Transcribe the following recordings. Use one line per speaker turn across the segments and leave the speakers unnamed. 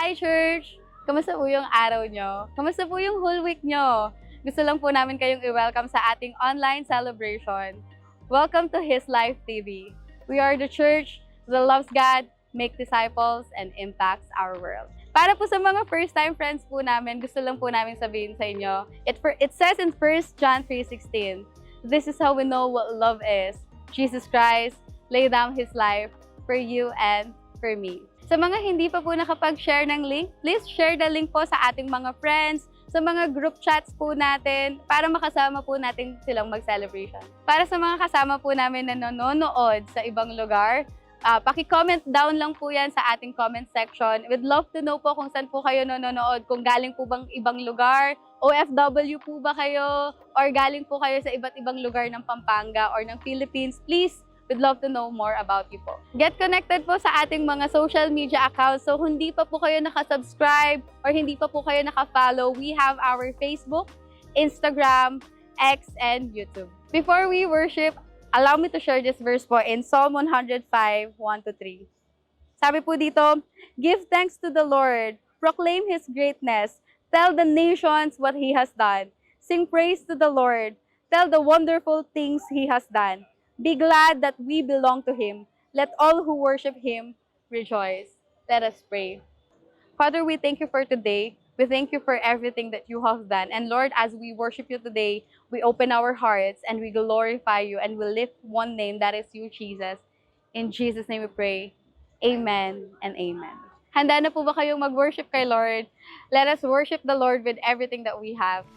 Hi, Church! Kamusta po yung araw nyo? Kamusta po yung whole week nyo? Gusto lang po namin kayong i-welcome sa ating online celebration. Welcome to His Life TV. We are the church that loves God, make disciples, and impacts our world. Para po sa mga first-time friends po namin, gusto lang po namin sabihin sa inyo, it says in 1 John 3:16, this is how we know what love is. Jesus Christ laid down His life for you and for me. Sa mga hindi pa po nakapag-share ng link, please share the link po sa ating mga friends, sa mga group chats po natin, para makasama po natin silang mag-celebration. Para sa mga kasama po namin na nanonood sa ibang lugar, paki-comment down lang po yan sa ating comment section. We'd love to know po kung saan po kayo nanonood, kung galing po bang ibang lugar, OFW po ba kayo, or galing po kayo sa iba't ibang lugar ng Pampanga or ng Philippines. Please, we'd love to know more about you po. Get connected po sa ating mga social media accounts. So, hindi pa po kayo nakasubscribe or hindi pa po kayo nakafollow, we have our Facebook, Instagram, X, and YouTube. Before we worship, allow me to share this verse po in Psalm 105:1-3. Sabi po dito, give thanks to the Lord, proclaim His greatness, tell the nations what He has done. Sing praise to the Lord, tell the wonderful things He has done. Be glad that we belong to Him. Let all who worship Him rejoice. Let us pray. Father, we thank you for today. We thank you for everything that you have done. And Lord, as we worship you today, we open our hearts and we glorify you and we lift one name, that is you, Jesus. In Jesus' name we pray. Amen and amen. Handa na po ba kayong mag-worship kay Lord? Let us worship the Lord with everything that we have.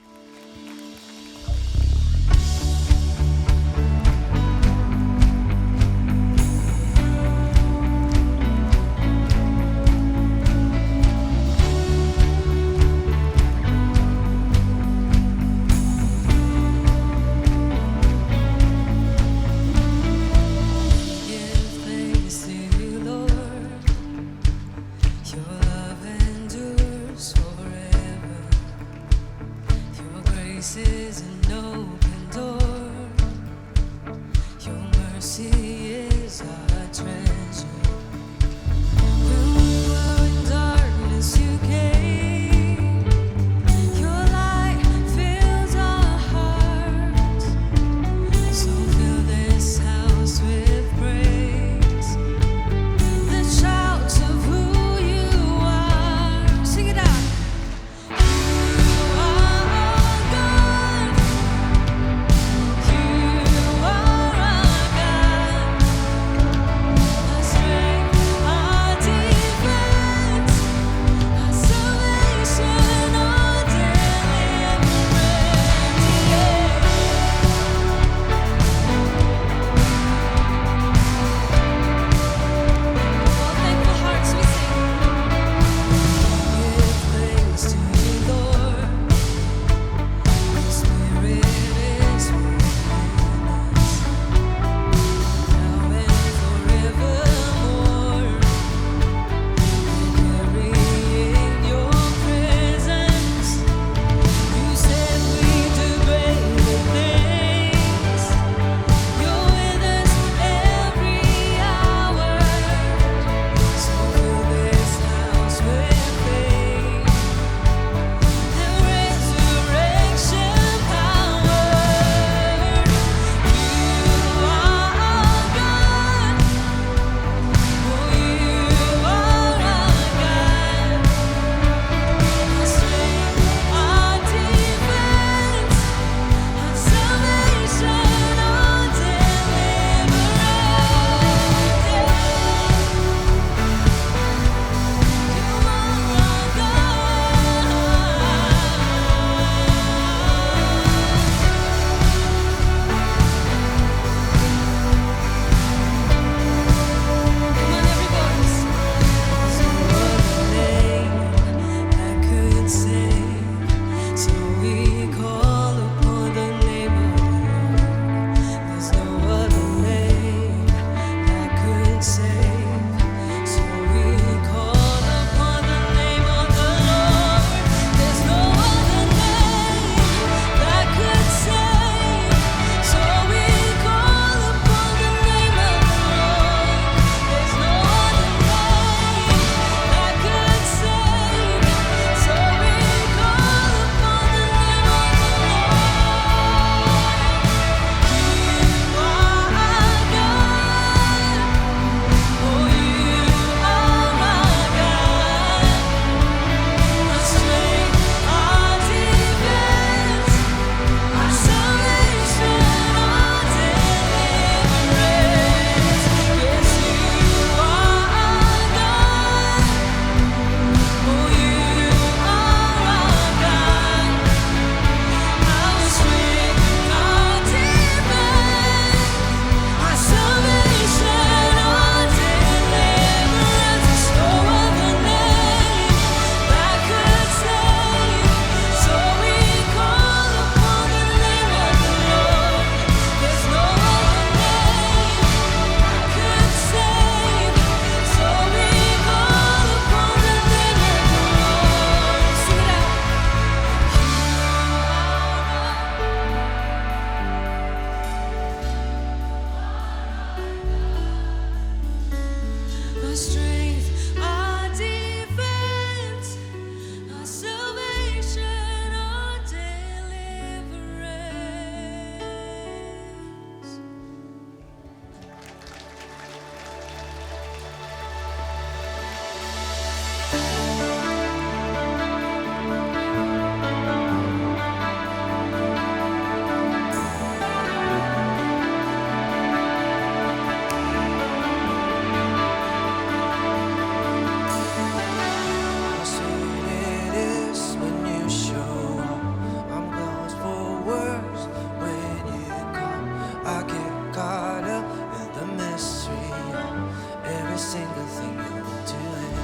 single thing you're doing.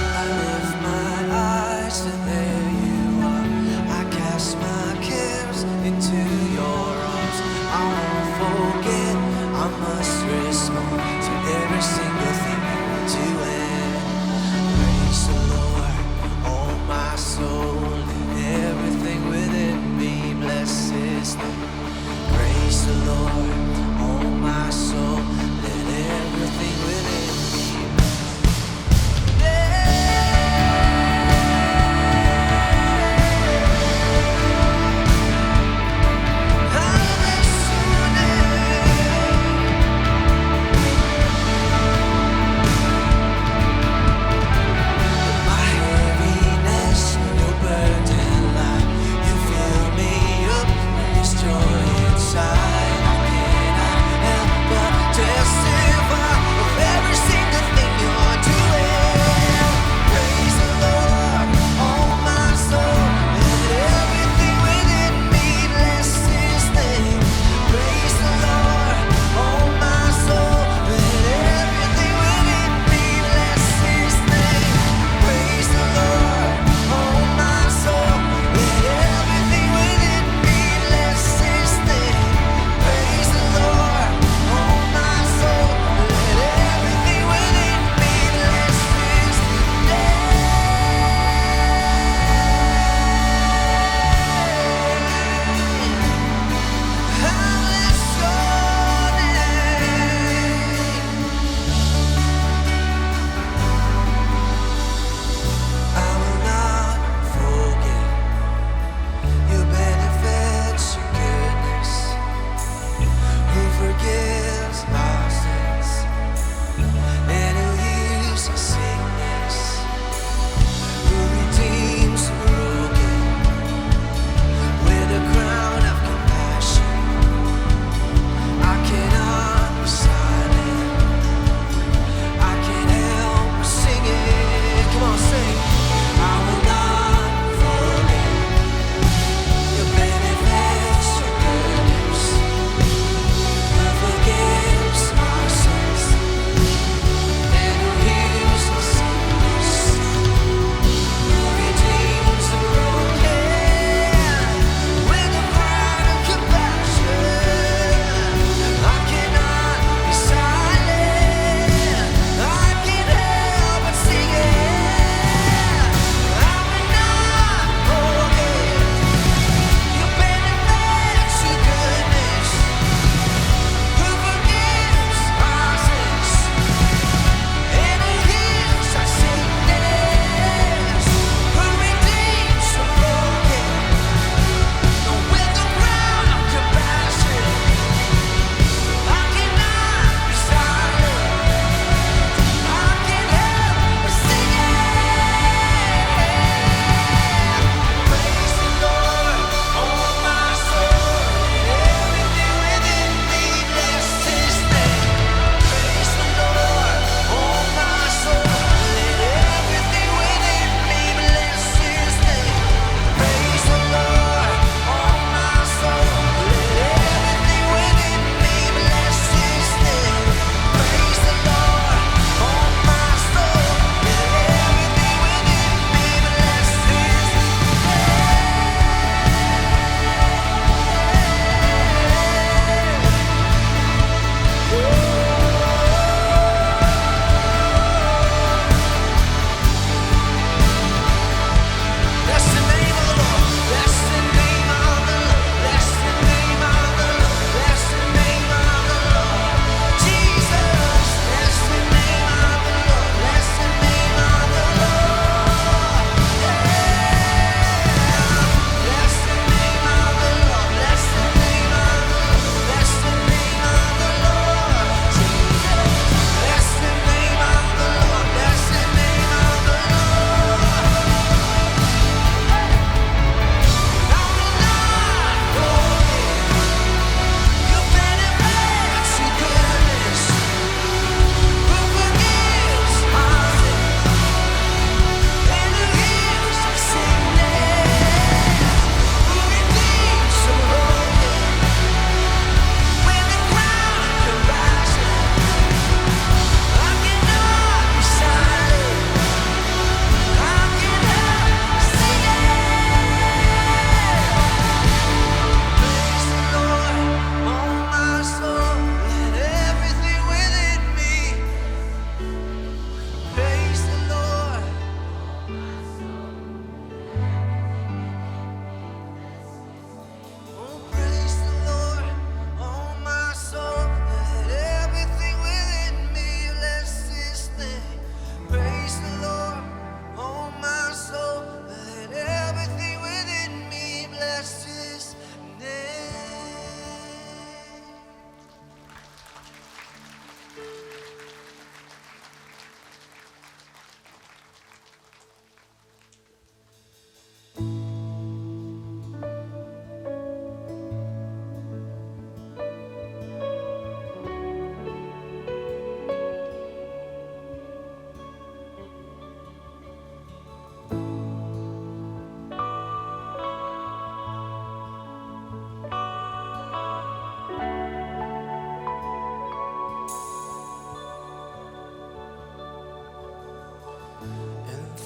I lift my eyes and there you are. I cast my cares into your arms. I won't forget, I must respond to every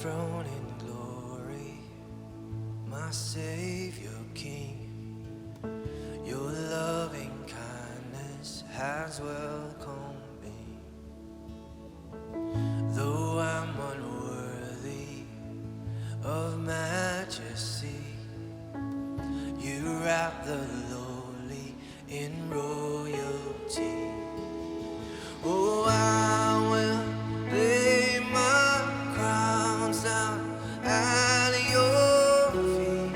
throne in glory, my Savior King. Your loving kindness has welcomed me. Though I'm unworthy of majesty, you wrap the lowly in royalty. Oh, I will lay my crowns down at your feet.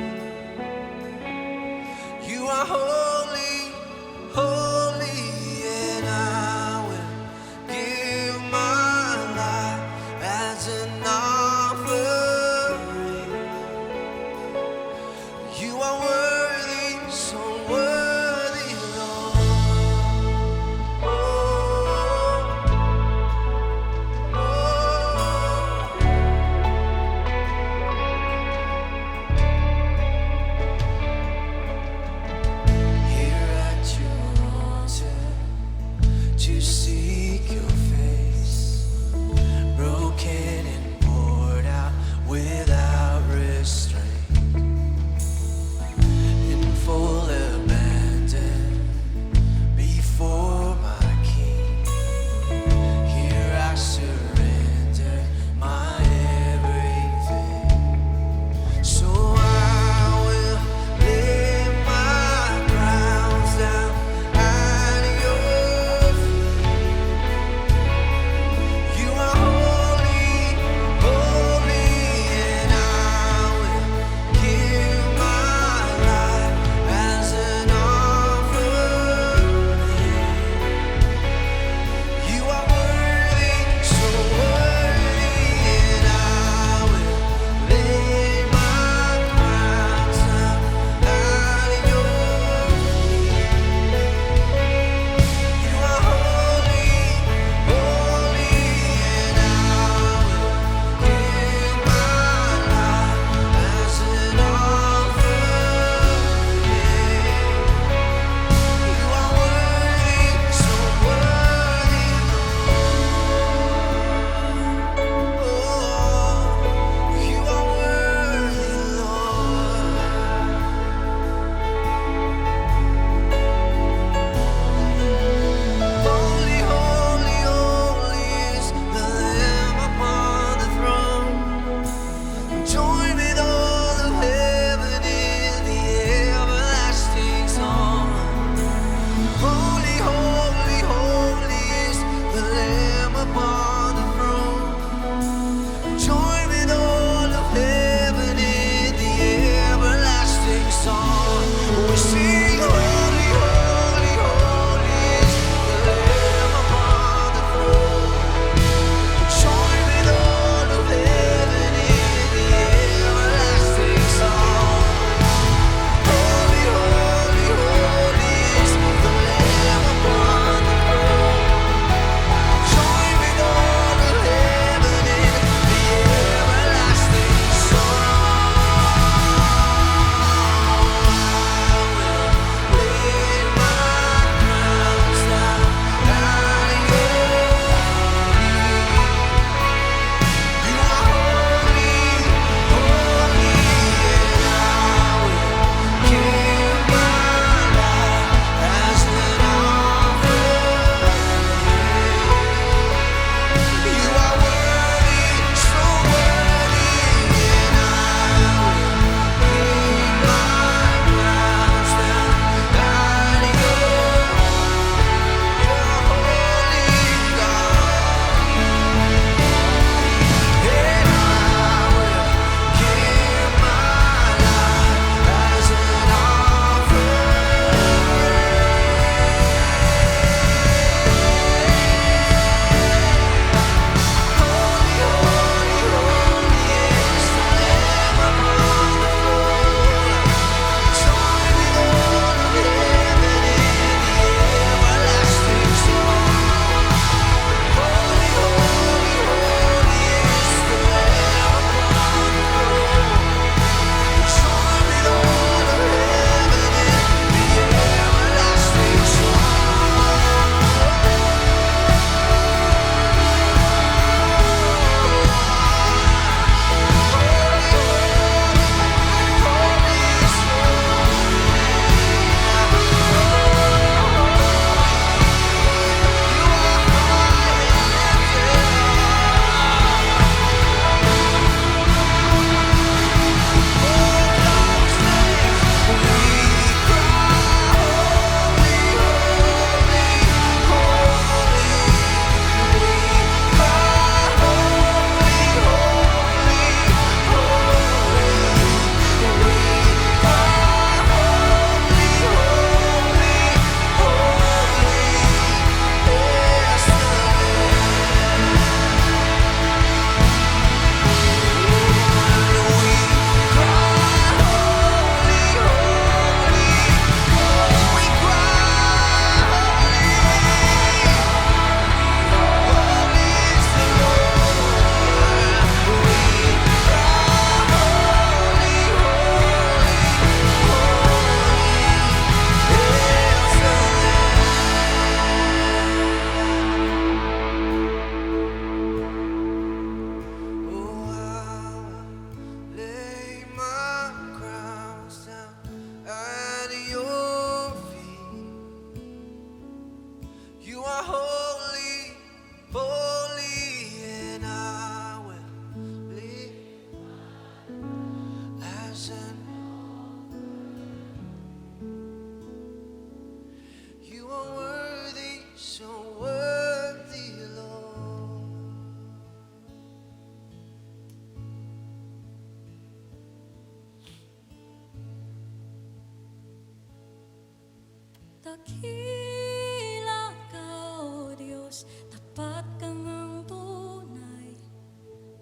Dakila ka, O Diyos, tapat kang ang tunay.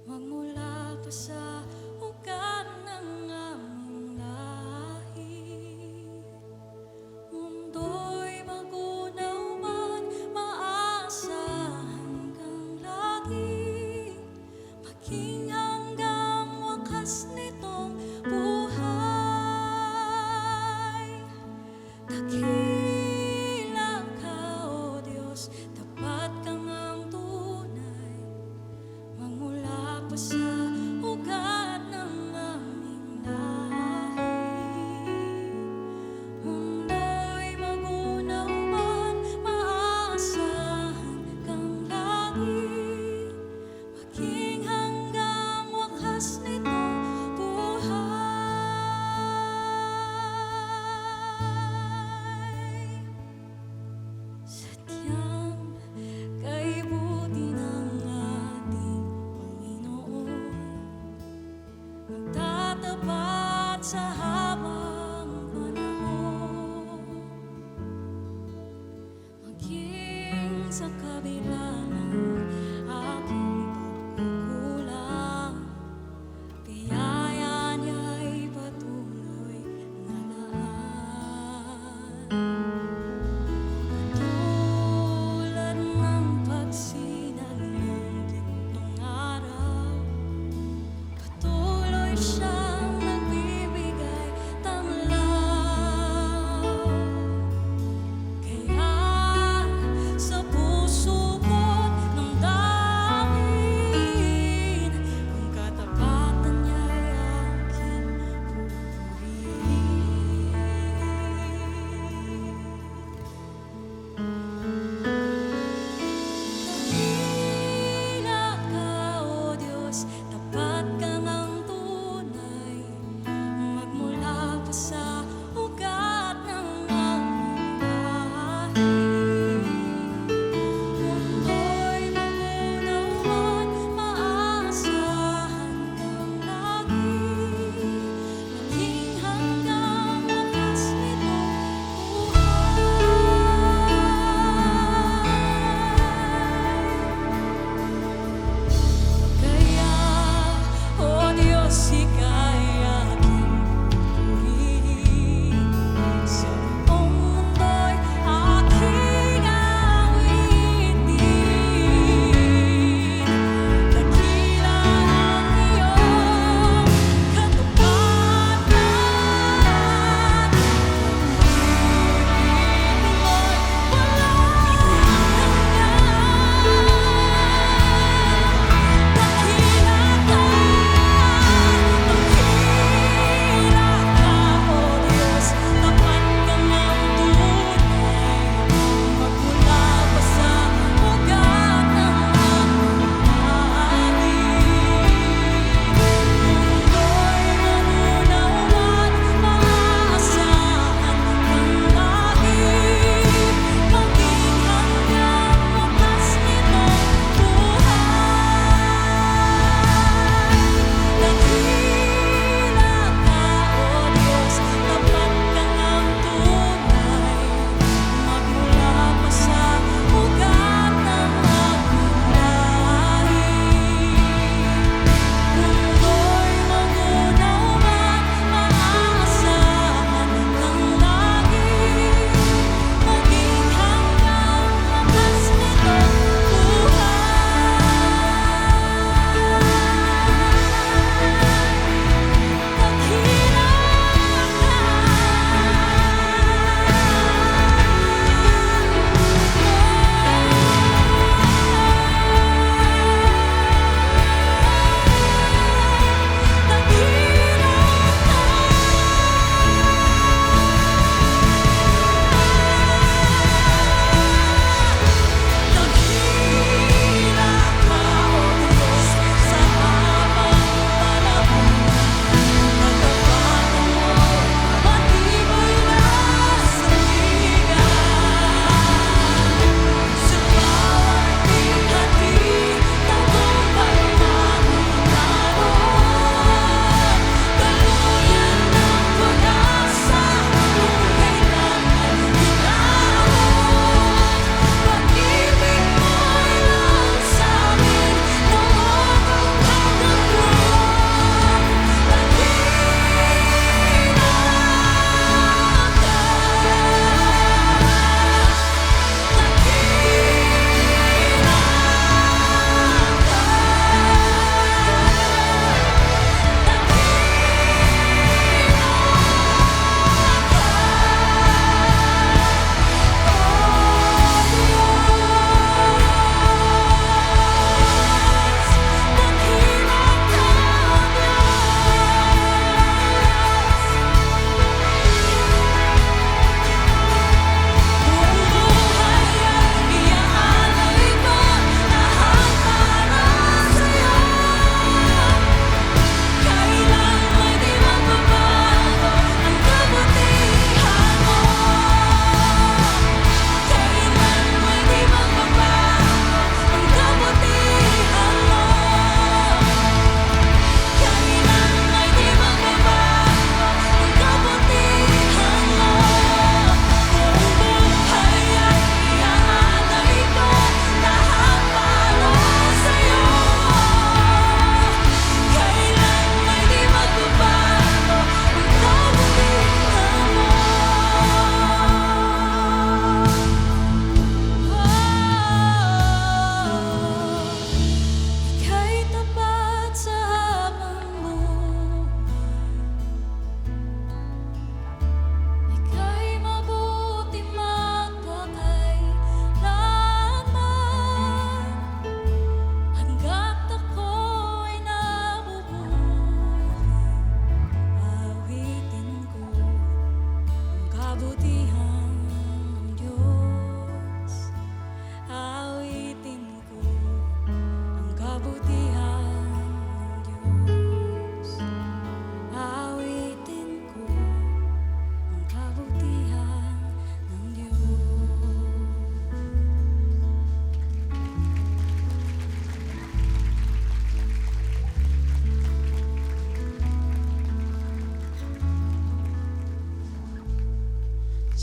Magmula pa sa ugat ng aming lahi. Mundo'y magunaw man, maaasahan kang lagi. Maging hanggang wakas nitong buhay. Dakila ka, O Diyos, tapat kang ang tunay. Magmula pa sa ugat ng aming lahi. Mundo'y magunaw man, maaasahan kang lagi. Maging hanggang wakas nitong buhay. Sadyang kay buti ng ating Panginoon.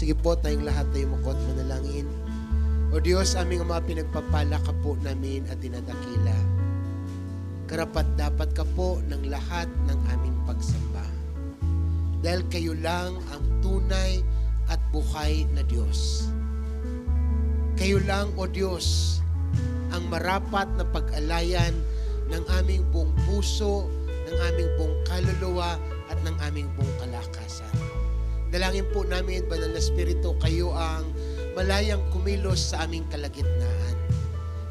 Sige po, tayong lahat tayo makot manalangin. O Diyos, aming mga pinagpapala ka po namin at dinadakila. Karapat dapat ka po ng lahat ng aming pagsamba. Dahil kayo lang ang tunay at buhay na Diyos. Kayo lang, O Diyos, ang marapat na pag-alayan ng aming buong puso, ng aming buong kaluluwa, at ng aming buong kalakasan. Dalangin po namin, Banal na Espiritu, kayo ang malayang kumilos sa aming kalagitnaan.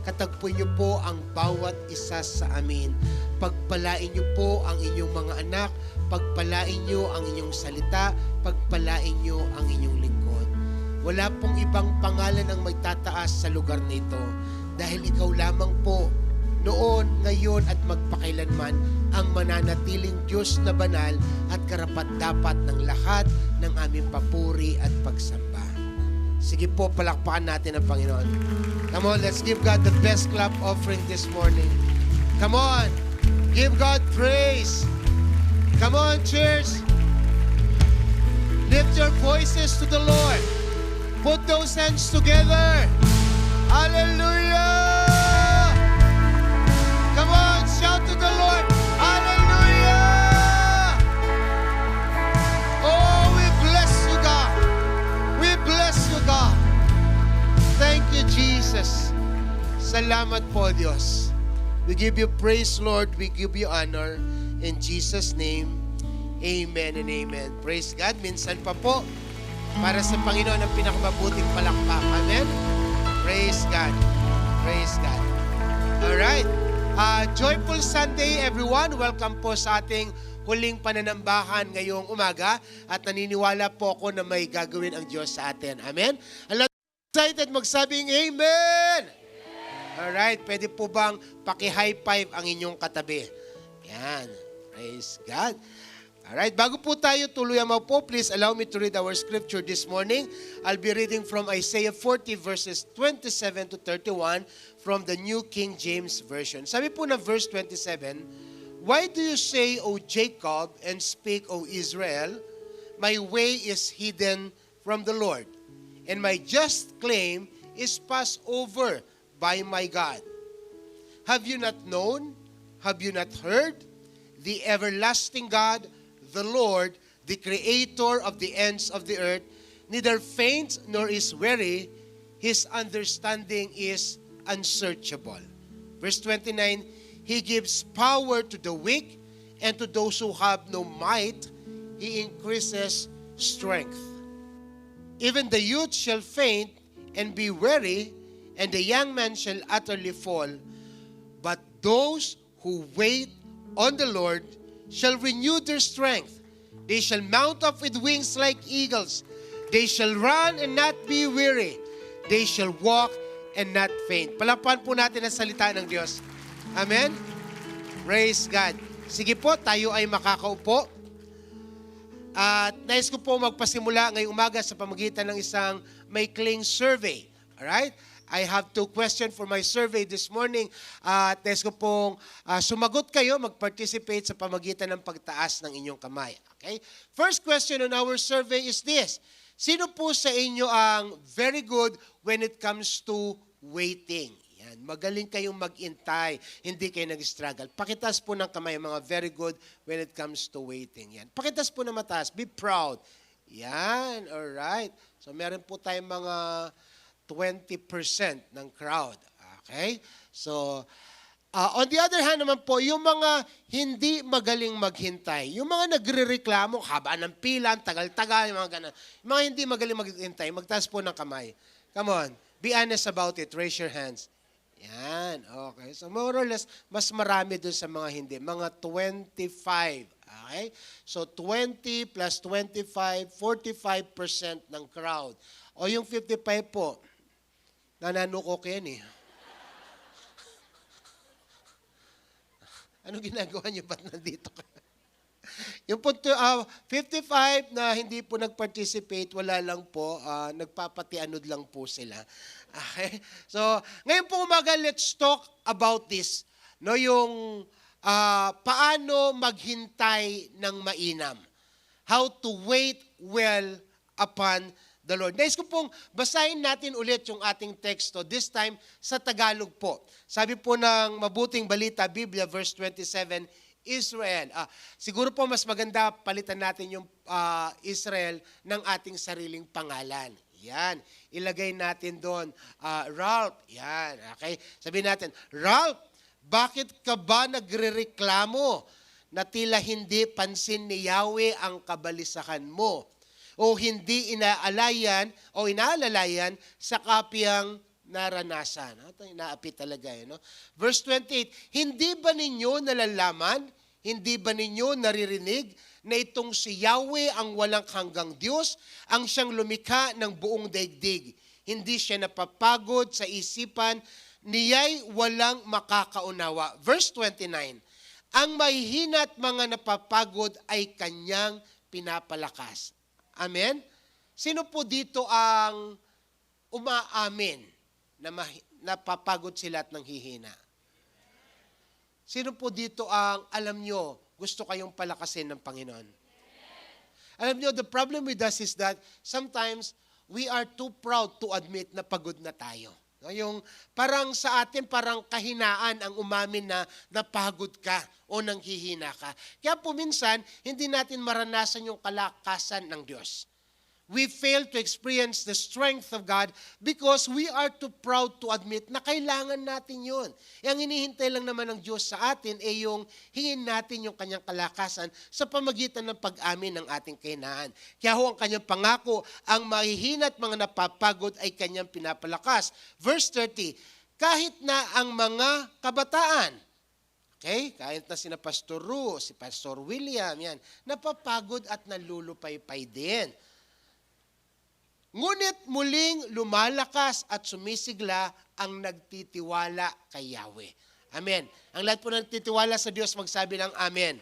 Katagpuin niyo po ang bawat isa sa amin. Pagpalain niyo po ang inyong mga anak, pagpalain niyo ang inyong salita, pagpalain niyo ang inyong lingkod. Wala pong ibang pangalan ang magtataas sa lugar na ito dahil ikaw lamang po noon, ngayon at magpakailanman ang mananatiling Diyos na banal at karapat-dapat ng lahat ng aming papuri at pagsamba. Sige po, palakpakan natin ang Panginoon. Come on, let's give God the best clap offering this morning. Come on, give God praise. Come on, church. Lift your voices to the Lord. Put those hands together. Hallelujah! Come on, shout to the Lord. Hallelujah! Oh, we bless you, God. We bless you, God. Thank you, Jesus. Salamat po, Diyos. We give you praise, Lord. We give you honor. In Jesus' name, amen and amen. Praise God. Minsan pa po, para sa Panginoon ang pinakamabuting palakpak. Amen? Praise God. Praise God. Alright. Joyful Sunday, everyone. Welcome po sa ating huling pananambahan ngayong umaga at naniniwala po ako na may gagawin ang Diyos sa atin. Amen? Alam, excited magsabing Amen! Alright, pwede po bang paki-high five ang inyong katabi? Yan. Praise God. Alright, bago po tayo tuluyan po, please allow me to read our scripture this morning. I'll be reading from Isaiah 40 verses 27 to 31 from the New King James Version. Sabi po na verse 27, "Why do you say, O Jacob, and speak, O Israel, my way is hidden from the Lord, and my just claim is passed over by my God? Have you not known? Have you not heard? The everlasting God, the Lord, the creator of the ends of the earth, neither faints nor is weary, his understanding is unsearchable." Verse 29, "He gives power to the weak, and to those who have no might, he increases strength. Even the youth shall faint and be weary, and the young man shall utterly fall. But those who wait on the Lord shall renew their strength. They shall mount up with wings like eagles. They shall run and not be weary. They shall walk and not faint." Palakpakan po natin ang salita ng Diyos. Amen? Praise God. Sige po, tayo ay makakaupo. At nais ko po magpasimula ngayong umaga sa pamagitan ng isang maikling survey. Alright? I have 2 questions for my survey this morning. At nais ko pong sumagot kayo, mag-participate sa pamagitan ng pagtaas ng inyong kamay. Okay? First question on our survey is this: sino po sa inyo ang very good when it comes to waiting? Yan, magaling kayong mag-intay, hindi kayo nag-struggle. Pakitas po ng kamay, mga very good when it comes to waiting. Yan. Pakitas po na mataas, be proud. Yan, alright. So meron po tayong mga 20% ng crowd. Okay? So, on the other hand naman po, yung mga hindi magaling maghintay, yung mga nagre-reklamo, haba ng pila, tagal-tagal, yung mga ganun. Yung mga hindi magaling maghintay, magtaas po ng kamay. Come on, be honest about it. Raise your hands. Yan, okay. So more or less, mas marami dun sa mga hindi. Mga 25. Okay? So 20 plus 25, 45% ng crowd. O yung 55 po, nananukok yan eh. Anong ginagawa niyo? Ba't nandito ka? Yung po, 55 na hindi po nag-participate, wala lang po, nagpapatianod lang po sila. Okay? So, ngayon po umaga, let's talk about this. No, yung paano maghintay ng mainam. How to wait well upon the Lord. Nais ko pong basahin natin ulit yung ating teksto, this time sa Tagalog po. Sabi po ng Mabuting Balita, Biblia, verse 27, Israel. Siguro po mas maganda palitan natin yung Israel ng ating sariling pangalan. Yan. Ilagay natin doon, Ralph. Yan. Okay? Sabihin natin, Ralph, bakit ka ba nagrereklamo na tila hindi pansin ni Yahweh ang kabalisakan mo? O hindi inaalalayan sa kapiyang naranasan. Ito inaapit talaga. No? Verse 28, hindi ba ninyo nalalaman, hindi ba ninyo naririnig na itong si Yahweh ang walang hanggang Diyos, ang siyang lumikha ng buong daigdig. Hindi siya napapagod sa isipan, niya'y walang makakaunawa. Verse 29, ang mahihina at mga napapagod ay kanyang pinapalakas. Amen? Sino po dito ang umaamin na napapagod sila at nanghihina? Sino po dito ang alam nyo, gusto kayong palakasin ng Panginoon? Alam nyo, the problem with us is that sometimes we are too proud to admit na pagod na tayo. No, yung parang sa atin, parang kahinaan ang umamin na napagod ka o nanghihina ka. Kaya po minsan, hindi natin maranasan yung kalakasan ng Diyos. We fail to experience the strength of God because we are too proud to admit na kailangan natin yun. Ang hinihintay lang naman ng Diyos sa atin ay yung hingin natin yung kanyang kalakasan sa pamagitan ng pag-amin ng ating kahinaan. Kaya ho ang kanyang pangako, ang mahihina at mga napapagod ay kanyang pinapalakas. Verse 30, kahit na ang mga kabataan, okay, kahit na sina Pastor Ru, si Pastor William, yan, napapagod at nalulupaypay din. Ngunit muling lumalakas at sumisigla ang nagtitiwala kay Yahweh. Amen. Ang lahat po nagtitiwala sa Diyos, magsabi ng Amen.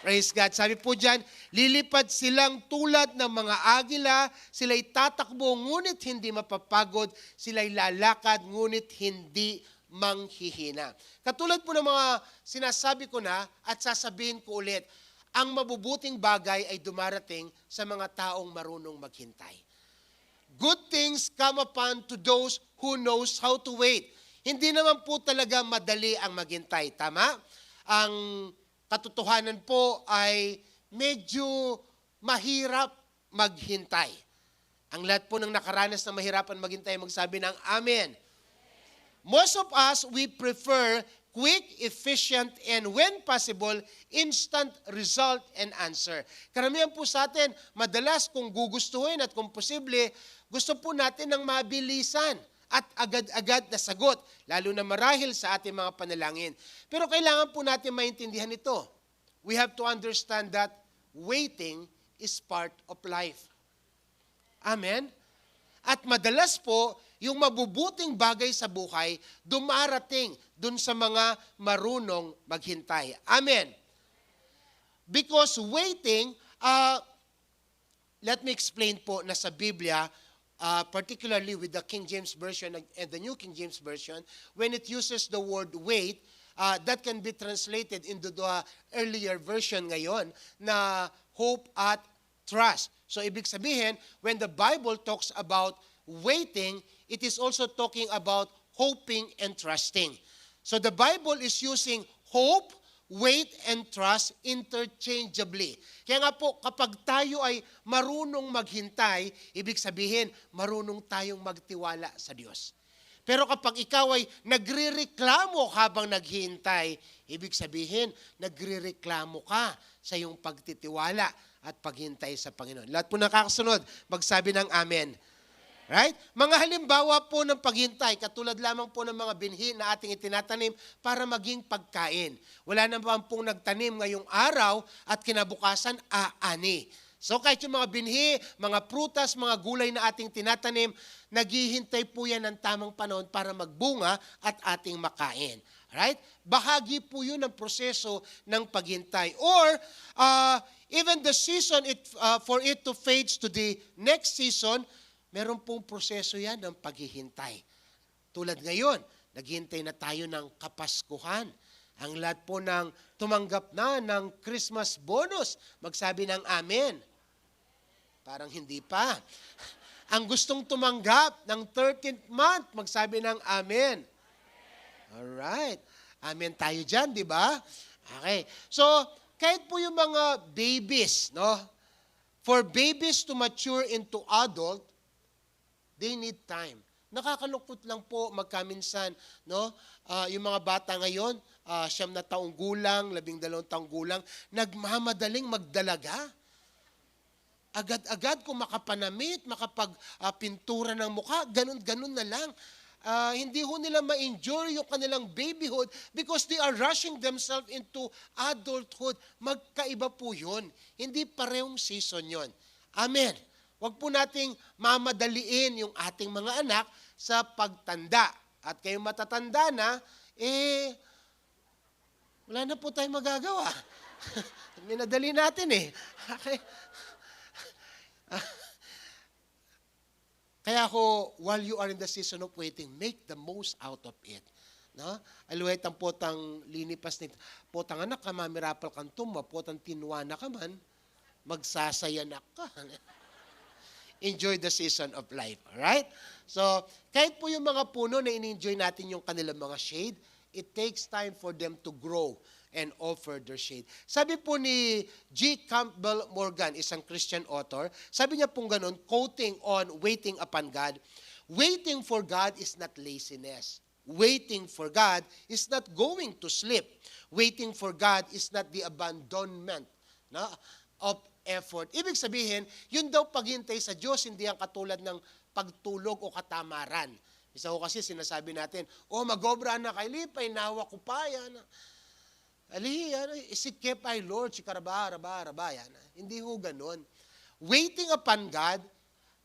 Praise God. Sabi po dyan, lilipad silang tulad ng mga agila, sila'y tatakbo, ngunit hindi mapapagod, sila'y lalakad, ngunit hindi manghihina. Katulad po ng mga sinasabi ko na at sasabihin ko ulit, ang mabubuting bagay ay dumarating sa mga taong marunong maghintay. Good things come upon to those who knows how to wait. Hindi naman po talaga madali ang maghintay. Tama? Ang katotohanan po ay medyo mahirap maghintay. Ang lahat po ng nakaranas na mahirapan maghintay, magsabi ng Amen. Most of us, we prefer quick, efficient, and when possible, instant result and answer. Karamihan po sa atin, madalas kung gugustuhin at kung posible, gusto po natin ng mabilisan at agad-agad na sagot, lalo na marahil sa ating mga panalangin. Pero kailangan po natin maintindihan ito. We have to understand that waiting is part of life. Amen? At madalas po, yung mabubuting bagay sa buhay, dumarating dun sa mga marunong maghintay. Amen. Because waiting, let me explain po na sa Biblia, particularly with the King James Version and the New King James Version, when it uses the word wait, that can be translated into the earlier version ngayon na hope at trust. So ibig sabihin, when the Bible talks about waiting, it is also talking about hoping and trusting. So the Bible is using hope, wait, and trust interchangeably. Kaya nga po, kapag tayo ay marunong maghintay, ibig sabihin, marunong tayong magtiwala sa Diyos. Pero kapag ikaw ay nagrereklamo habang naghihintay, ibig sabihin, nagrereklamo ka sa iyong pagtitiwala at paghintay sa Panginoon. Lahat po nakakasunod, magsabi ng Amen. Right? Mga halimbawa po ng paghintay, katulad lamang po ng mga binhi na ating itinatanim para maging pagkain. Wala naman pong nagtanim ngayong araw at kinabukasan aani. So kahit yung mga binhi, mga prutas, mga gulay na ating tinatanim, naghihintay po yan ng tamang panahon para magbunga at ating makain. Right? Bahagi po yun ng proseso ng paghintay. Or even the season for it to fade to the next season, meron pong proseso yan ng paghihintay. Tulad ngayon, naghihintay na tayo ng Kapaskuhan. Ang lahat po ng tumanggap na ng Christmas bonus, magsabi ng Amen. Parang hindi pa. Ang gustong tumanggap ng 13th month, magsabi ng Amen. Alright. Amen tayo dyan, di ba? Okay. So, kahit po yung mga babies, no? For babies to mature into adult, they need time. Nakakalungkot lang po magkaminsan, no? Yung mga bata ngayon, 9 na taong gulang, 12 taong gulang, nagmamadaling magdalaga. Agad-agad kung makapanamit, makapagpintura ng mukha, ganun-ganun na lang. Hindi ho nila ma-enjoy yung kanilang babyhood because they are rushing themselves into adulthood. Magkaiba po yun. Hindi parehong season yun. Amen. Huwag po nating mamadaliin yung ating mga anak sa pagtanda. At kayong matatanda na, wala na po tayong magagawa. Minadali natin eh. Okay. Kaya ako, while you are in the season of waiting, make the most out of it. No? Aluwet ang potang linipas nito. Potang anak ka, mamirapal kang tumba, potang tinwana ka man, magsasayanak ka. Enjoy the season of life. Alright? So, kahit po yung mga puno na in-enjoy natin yung kanilang mga shade, it takes time for them to grow and offer their shade. Sabi po ni G. Campbell Morgan, isang Christian author, sabi niya pong ganun, quoting on waiting upon God, waiting for God is not laziness. Waiting for God is not going to sleep. Waiting for God is not the abandonment of effort. Ibig sabihin, yun daw paghintay sa Diyos, hindi ang katulad ng pagtulog o katamaran. Isa ko kasi sinasabi natin, magobra na kay Lipay, nawa ko pa yan. Isike pa ay Lord, si karaba, yan. Hindi ho ganun. Waiting upon God,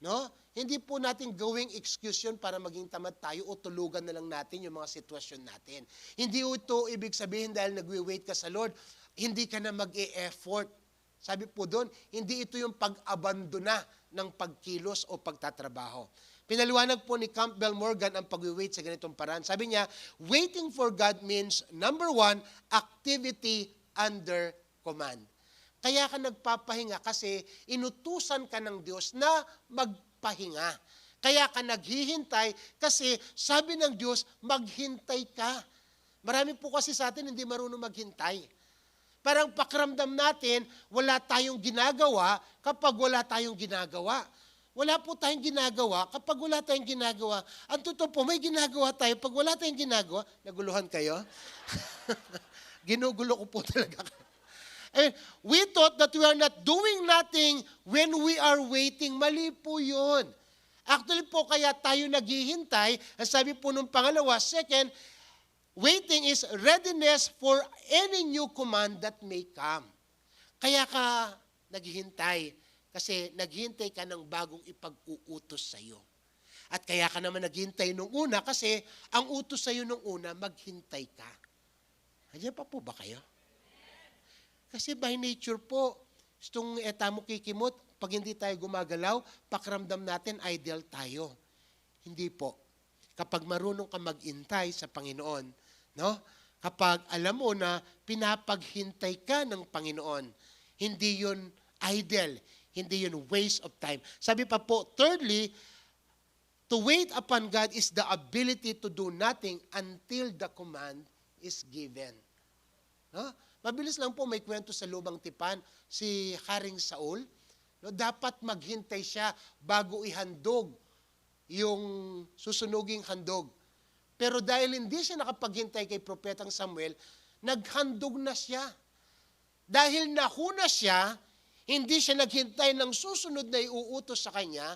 no? Hindi po natin gawing excuse yun para maging tamad tayo o tulugan na lang natin yung mga sitwasyon natin. Hindi ho ito ibig sabihin dahil nagwe-wait ka sa Lord, hindi ka na mag-e-effort. Sabi po doon, hindi ito yung pag-abandona ng pagkilos o pagtatrabaho. Pinaliwanag po ni Campbell Morgan ang pag-wait sa ganitong paraan. Sabi niya, waiting for God means, number 1, activity under command. Kaya ka nagpapahinga kasi inutusan ka ng Diyos na magpahinga. Kaya ka naghihintay kasi sabi ng Diyos, maghintay ka. Marami po kasi sa atin hindi marunong maghintay. Parang pakiramdam natin, wala tayong ginagawa kapag wala tayong ginagawa. Wala po tayong ginagawa kapag wala tayong ginagawa. Ang totoo po, may ginagawa tayo. Pag wala tayong ginagawa, naguluhan kayo? Ginugulo ko po talaga. And we thought that we are not doing nothing when we are waiting. Mali po yun. Actually po, kaya tayo naghihintay. Ang sabi po nung pangalawa, second, waiting is readiness for any new command that may come. Kaya ka naghihintay. Kasi naghihintay ka ng bagong ipag-uutos sa iyo. At kaya ka naman naghihintay nung una kasi ang utos sa iyo nung una, maghintay ka. Nandiyan pa po ba kayo? Kasi by nature po, itong etamo kikimot, pag hindi tayo gumagalaw, pakiramdam natin idle tayo. Hindi po. Kapag marunong ka maghintay sa Panginoon, no? Kapag alam mo na pinapaghintay ka ng Panginoon, hindi yun idle. Hindi yun waste of time. Sabi pa po, thirdly, to wait upon God is the ability to do nothing until the command is given. No? Mabilis lang po, may kwento sa Lubang Tipan, si Haring Saul, no, dapat maghintay siya bago ihandog yung susunuging handog. Pero dahil hindi siya nakapaghintay kay Propetang Samuel, naghandog na siya. Dahil nahuna siya, hindi siya naghintay ng susunod na iuutos sa kanya,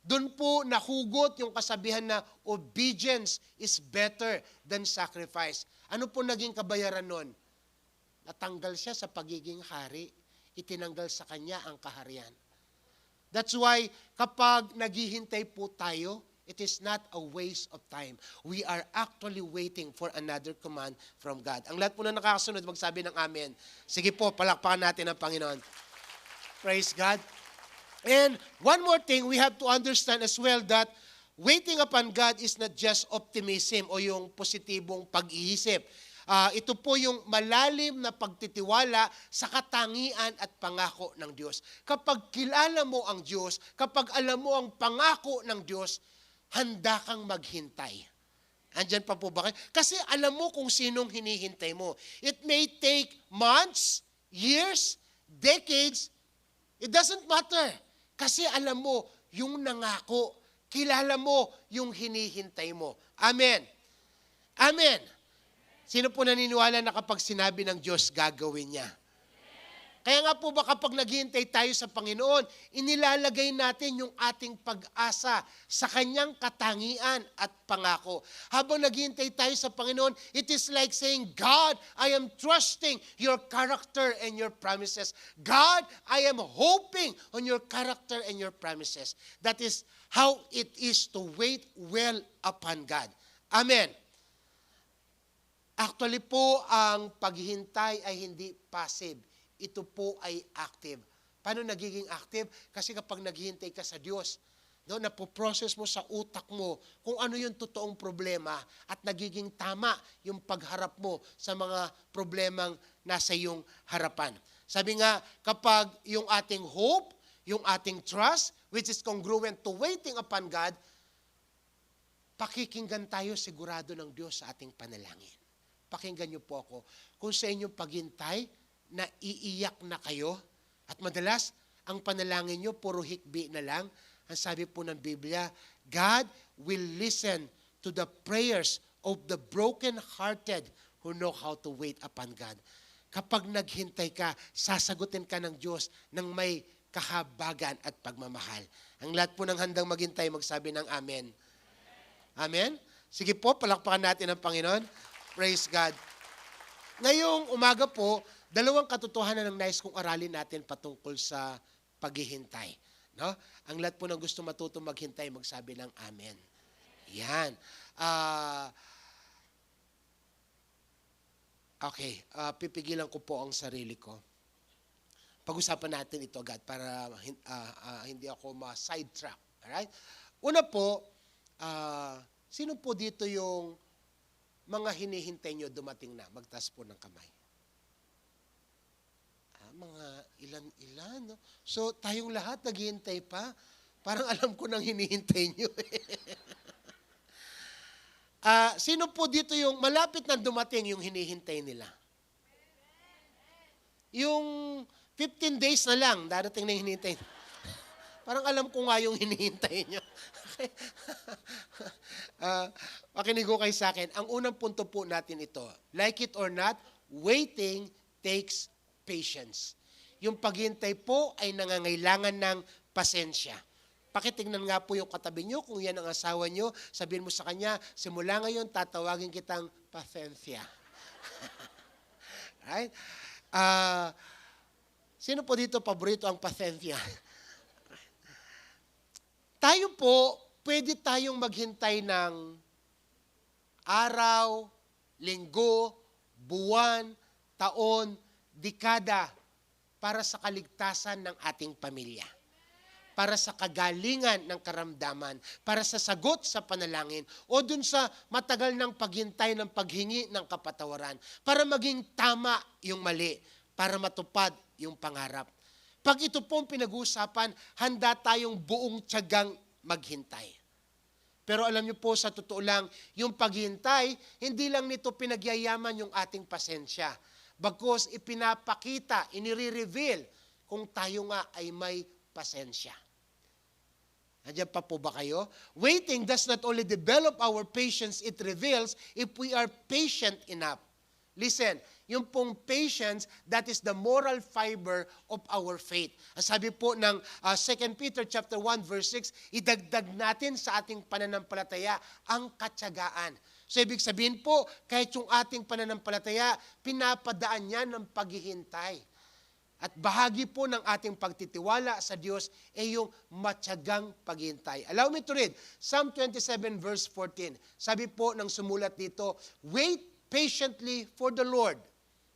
doon po nahugot yung kasabihan na obedience is better than sacrifice. Ano po naging kabayaran nun? Natanggal siya sa pagiging hari. Itinanggal sa kanya ang kaharian. That's why kapag naghihintay po tayo, it is not a waste of time. We are actually waiting for another command from God. Ang lahat po na nakakasunod, magsabi ng amen. Sige po, palakpakan natin ang Panginoon. Praise God. And one more thing, we have to understand as well that waiting upon God is not just optimism o yung positibong pag-iisip. Ito po yung malalim na pagtitiwala sa katangian at pangako ng Diyos. Kapag kilala mo ang Diyos, kapag alam mo ang pangako ng Diyos, handa kang maghintay. Andyan pa po ba kayo? Kasi alam mo kung sinong hinihintay mo. It may take months, years, decades. It doesn't matter. Kasi alam mo yung nangako. Kilala mo yung hinihintay mo. Amen. Amen. Sino po naniniwala na kapag sinabi ng Diyos, gagawin niya? Kaya nga po ba kapag naghihintay tayo sa Panginoon, inilalagay natin yung ating pag-asa sa Kanyang katangian at pangako. Habang naghihintay tayo sa Panginoon, it is like saying, God, I am trusting your character and your promises. God, I am hoping on your character and your promises. That is how it is to wait well upon God. Amen. Actually po, ang paghihintay ay hindi passive. Ito po ay active. Paano nagiging active? Kasi kapag naghihintay ka sa Diyos, no, napoprocess mo sa utak mo kung ano yung totoong problema at nagiging tama yung pagharap mo sa mga problemang nasa iyong harapan. Sabi nga, kapag yung ating hope, yung ating trust, which is congruent to waiting upon God, pakikinggan tayo sigurado ng Diyos sa ating panalangin. Pakinggan niyo po ako. Kung sa inyong paghintay, na iiyak na kayo, at madalas, ang panalangin nyo, puro hikbi na lang, ang sabi po ng Biblia, God will listen to the prayers of the broken-hearted who know how to wait upon God. Kapag naghintay ka, sasagutin ka ng Diyos ng may kahabagan at pagmamahal. Ang lahat po ng handang maghintay, magsabi ng Amen. Amen? Sige po, palakpakan natin ang Panginoon. Praise God. Ngayong umaga po, dalawang katotohanan ang nais kong aralin natin patungkol sa paghihintay. No? Ang lahat po ng gusto matuto maghintay, magsabi ng Amen. Yan. Okay, pipigilan ko po ang sarili ko. Pag-usapan natin ito agad para hindi ako ma-sidetrack. Alright? Una po, sino po dito yung mga hinihintay nyo dumating na? Magtaas po ng kamay. Mga ilan-ilan. No? So, tayong lahat naghihintay pa. Parang alam ko nang hinihintay nyo. Sino po dito yung malapit na dumating yung hinihintay nila? Yung 15 days na lang, darating na yung hinihintay. Parang alam ko nga yung hinihintay nyo. Makinig ko kayo sa akin. Ang unang punto po natin ito, like it or not, waiting takes patience. Yung paghintay po ay nangangailangan ng pasensya. Pakitingnan nga po yung katabi nyo, kung yan ang asawa nyo, sabihin mo sa kanya, simula ngayon, tatawagin kitang pasensya. Right? Sino po dito paborito ang pasensya? Tayo po, pwede tayong maghintay ng araw, linggo, buwan, taon, dekada para sa kaligtasan ng ating pamilya, para sa kagalingan ng karamdaman, para sa sagot sa panalangin, o dun sa matagal ng paghintay ng paghingi ng kapatawaran, para maging tama yung mali, para matupad yung pangarap. Pag ito pong pinag-uusapan, handa tayong buong tiyagang maghintay. Pero alam niyo po, sa totoo lang, yung paghintay, hindi lang nito pinagyayaman yung ating pasensya. Bagkus ipinapakita, inire-reveal kung tayo nga ay may pasensya. Nandiyan pa po ba kayo? Waiting does not only develop our patience, it reveals if we are patient enough. Listen, yung pong patience, that is the moral fiber of our faith. Ang sabi po ng 2 Peter chapter 1 verse 6, idagdag natin sa ating pananampalataya ang katyagaan. So ibig sabihin po, kahit yung ating pananampalataya, pinapadaan niya ng paghihintay. At bahagi po ng ating pagtitiwala sa Diyos ay yung matyagang paghihintay. Allow me to read Psalm 27 verse 14. Sabi po ng sumulat dito, wait patiently for the Lord.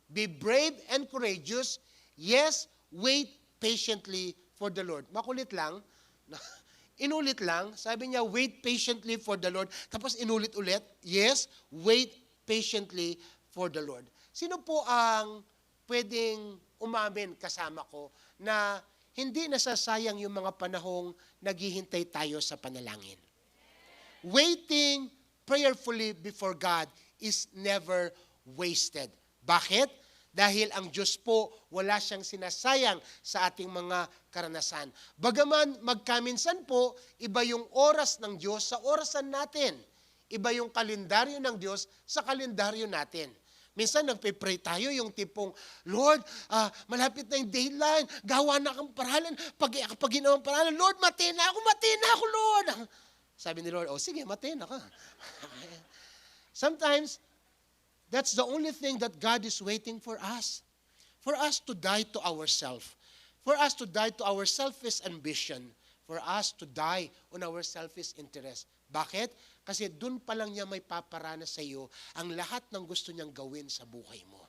Be brave and courageous. Yes, wait patiently for the Lord. Makulit lang. Inulit lang. Sabi niya, wait patiently for the Lord. Tapos inulit ulit. Yes, wait patiently for the Lord. Sino po ang pwedeng umamin kasama ko na hindi nasasayang yung mga panahong naghihintay tayo sa panalangin? Waiting prayerfully before God is never wasted. Bakit? Dahil ang Diyos po, wala siyang sinasayang sa ating mga karanasan. Bagaman magkaminsan po, iba yung oras ng Diyos sa orasan natin. Iba yung kalendaryo ng Diyos sa kalendaryo natin. Minsan nagpe-pray tayo yung tipong, Lord, malapit na yung deadline, gawa na akong paralan, pag ginawang paralan, Lord, matay na ako, Lord. Sabi ni Lord, sige, matay na ka. Sometimes, that's the only thing that God is waiting for us to die to ourselves, for us to die to our selfish ambition, for us to die on our selfish interest. Bakit? Kasi dun pa lang niya may paparana sa iyo ang lahat ng gusto niyang gawin sa buhay mo.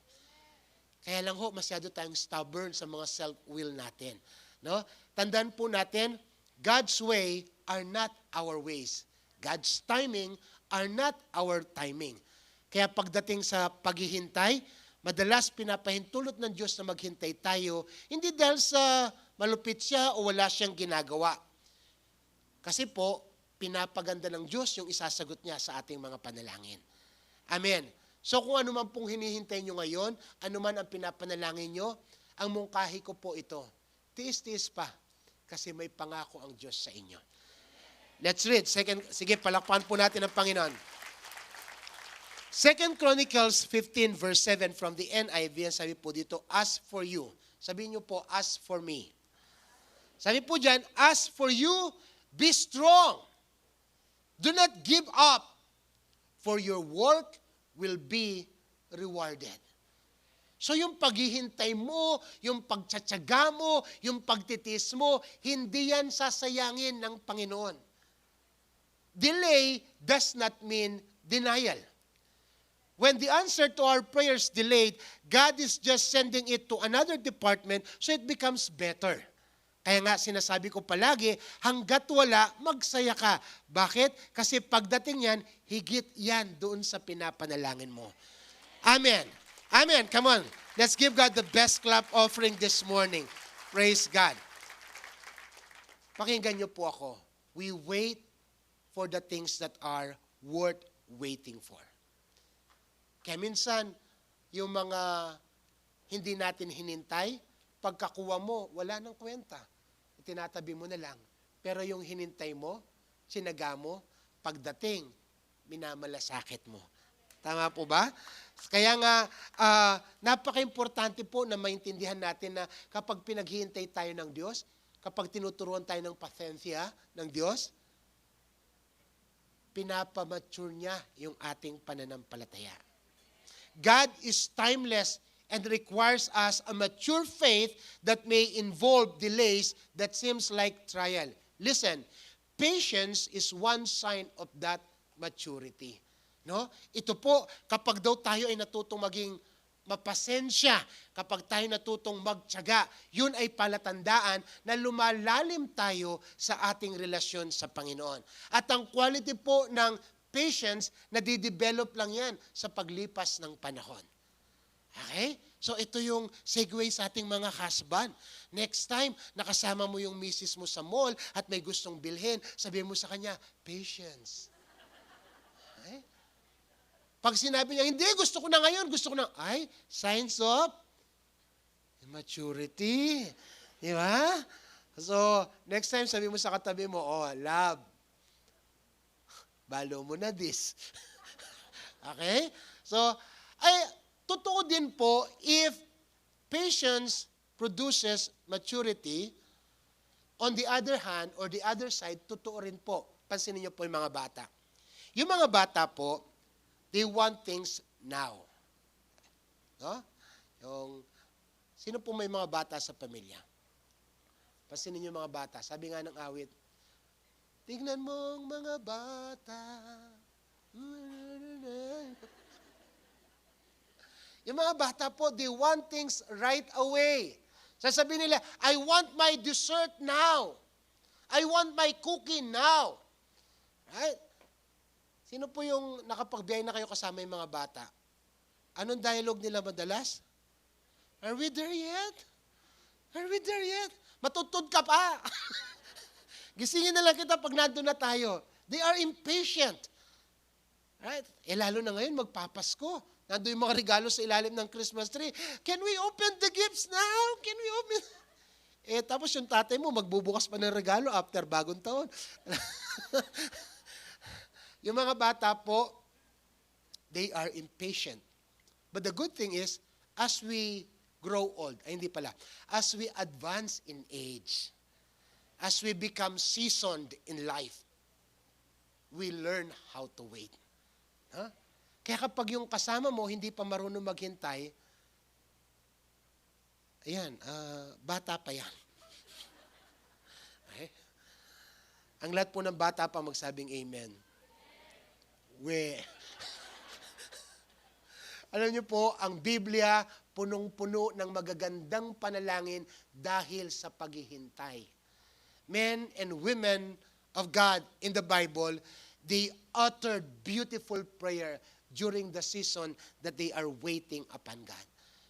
Kaya lang ho, masyado tayong stubborn sa mga self-will natin. No? Tandaan po natin, God's way are not our ways. God's timing are not our timing. Kaya pagdating sa paghihintay, madalas pinapahintulot ng Diyos na maghintay tayo, hindi dahil sa malupit siya o wala siyang ginagawa. Kasi po, pinapaganda ng Diyos yung isasagot niya sa ating mga panalangin. Amen. So kung ano man pong hinihintay nyo ngayon, ano man ang pinapanalangin nyo, ang mungkahi ko po ito, tiis-tiis pa, kasi may pangako ang Diyos sa inyo. Let's read. Sige, palakpakan po natin ang Panginoon. 2 Chronicles 15 verse 7 from the NIV, sabi po dito, as for you. Sabihin nyo po, as for me. Sabi po dyan, as for you, be strong. Do not give up, for your work will be rewarded. So yung paghihintay mo, yung pagtsatsaga mo, yung pagtitis mo, hindi yan sasayangin ng Panginoon. Delay does not mean denial. When the answer to our prayers delayed, God is just sending it to another department so it becomes better. Kaya nga sinasabi ko palagi, hanggat wala, magsaya ka. Bakit? Kasi pagdating yan, higit yan doon sa pinapanalangin mo. Amen. Amen. Come on. Let's give God the best clap offering this morning. Praise God. Pakinggan niyo po ako. We wait for the things that are worth waiting for. Kaya minsan, yung mga hindi natin hinintay, pagkakuha mo, wala nang kwenta. Itinatabi mo na lang. Pero yung hinintay mo, sinaga mo, pagdating, minamalasakit mo. Tama po ba? Kaya nga, napaka-importante po na maintindihan natin na kapag pinaghihintay tayo ng Diyos, kapag tinuturuan tayo ng pasensya ng Diyos, pinapamature niya yung ating pananampalataya. God is timeless and requires us a mature faith that may involve delays that seems like trial. Listen, patience is one sign of that maturity. No? Ito po, kapag daw tayo ay natutong maging mapasensya, kapag tayo natutong magtiyaga, yun ay palatandaan na lumalalim tayo sa ating relasyon sa Panginoon. At ang quality po ng patience, nadidevelop lang yan sa paglipas ng panahon. Okay? So ito yung segue sa ating mga husband. Next time, nakasama mo yung misis mo sa mall at may gustong bilhin, sabihin mo sa kanya, patience. Okay? Pag sinabi niya, hindi, gusto ko na ngayon, signs of immaturity. Di ba? So, next time, sabi mo sa katabi mo, love, balo mo na this. Okay? So, totoo din po, if patience produces maturity, on the other hand, or the other side, totoo rin po. Pansinin niyo po yung mga bata. Yung mga bata po, they want things now. No? Sino po may mga bata sa pamilya? Pansinin niyo mga bata. Sabi nga ng awit, tignan mo ang mga bata. Yung mga bata po, they want things right away. Sasabihin nila, I want my dessert now. I want my cookie now. Right? Sino po yung nakapagbiyahe na kayo kasama yung mga bata? Anong dialogue nila madalas? Are we there yet? Are we there yet? Matutod ka pa. Gisingin na lang kita pag nandun na tayo. They are impatient. Right? Lalo na ngayon, magpapasko. Nandun yung mga regalo sa ilalim ng Christmas tree. Can we open the gifts now? Can we open? Tapos yung tatay mo, magbubukas pa ng regalo after bagong taon. Yung mga bata po, they are impatient. But the good thing is, as we grow old, hindi pala, as we advance in age, as we become seasoned in life, we learn how to wait. Huh? Kaya kapag yung kasama mo hindi pa marunong maghintay, ayan, bata pa yan. Okay? Ang lahat po ng bata pa magsabing amen. Alam niyo po, ang Biblia punong-puno ng magagandang panalangin dahil sa paghihintay. Men and women of God in the Bible, they uttered beautiful prayer during the season that they are waiting upon God.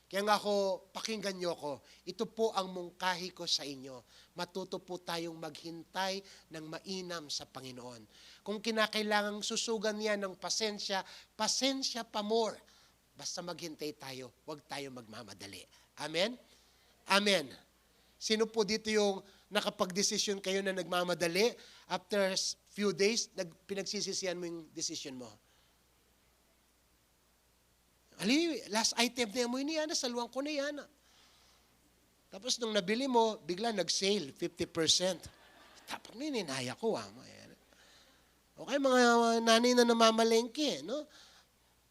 Kaya nga ako, pakinggan niyo ko, ito po ang mungkahi ko sa inyo. Matuto po tayong maghintay ng mainam sa Panginoon. Kung kinakailangang susugan niya ng pasensya, pasensya pa more. Basta maghintay tayo, huwag tayo magmamadali. Amen? Amen. Sino po dito yung nakapag-desisyon kayo na nagmamadali? After few days, pinagsisisihan mo yung decision mo. Last item na mo, yan, nasaluan ko na yan. Tapos nung nabili mo, bigla nag-sale, 50%. Tapos ninaya ko. Okay, mga nanay na namamalengke, no?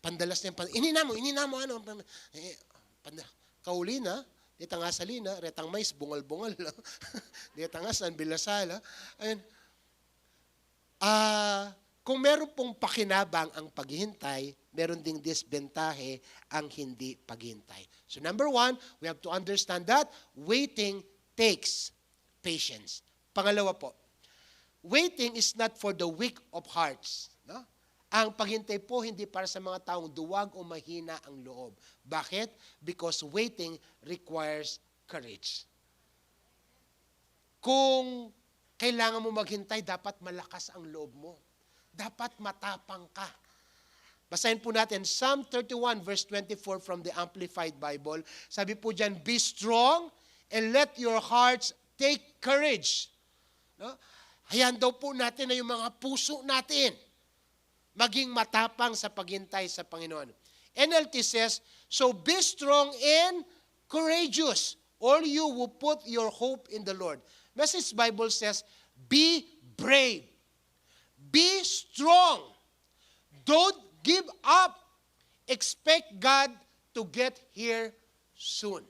Pandalas na yung inina mo, ano? Kauli na, ditang asalina, retang mais, bungal-bungal. Ditang asan, bilasala. Ayun. Kung meron pong pakinabang ang paghihintay, meron ding disbentahe ang hindi paghihintay. So number 1, we have to understand that waiting takes patience. Pangalawa po, waiting is not for the weak of hearts. No? Ang paghintay po hindi para sa mga taong duwag o mahina ang loob. Bakit? Because waiting requires courage. Kung kailangan mo maghintay, dapat malakas ang loob mo. Dapat matapang ka. Basahin po natin Psalm 31 verse 24 from the Amplified Bible. Sabi po dyan, be strong and let your hearts take courage. No? Hayaan daw po natin na yung mga puso natin maging matapang sa paghintay sa Panginoon. NLT says, so be strong and courageous, all you who put your hope in the Lord. Message Bible says, be brave. Be strong. Don't give up. Expect God to get here soon.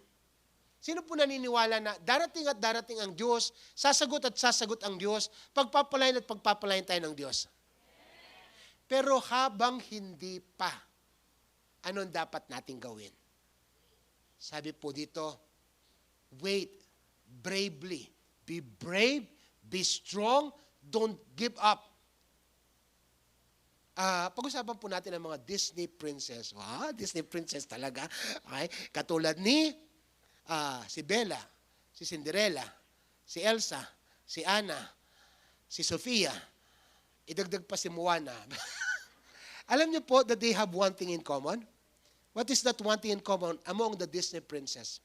Sino po naniniwala na darating at darating ang Diyos, sasagot at sasagot ang Diyos, pagpapalain at pagpapalain tayo ng Diyos? Pero habang hindi pa, anong dapat nating gawin? Sabi po dito, wait bravely. Be brave, be strong, don't give up. Pag-usapan po natin ang mga Disney princess. Disney princess talaga. Okay? Katulad ni si Bella, si Cinderella, si Elsa, si Anna, si Sofia. Idagdag pa si Moana. Alam niyo po that they have one thing in common? What is that one thing in common among the Disney princess?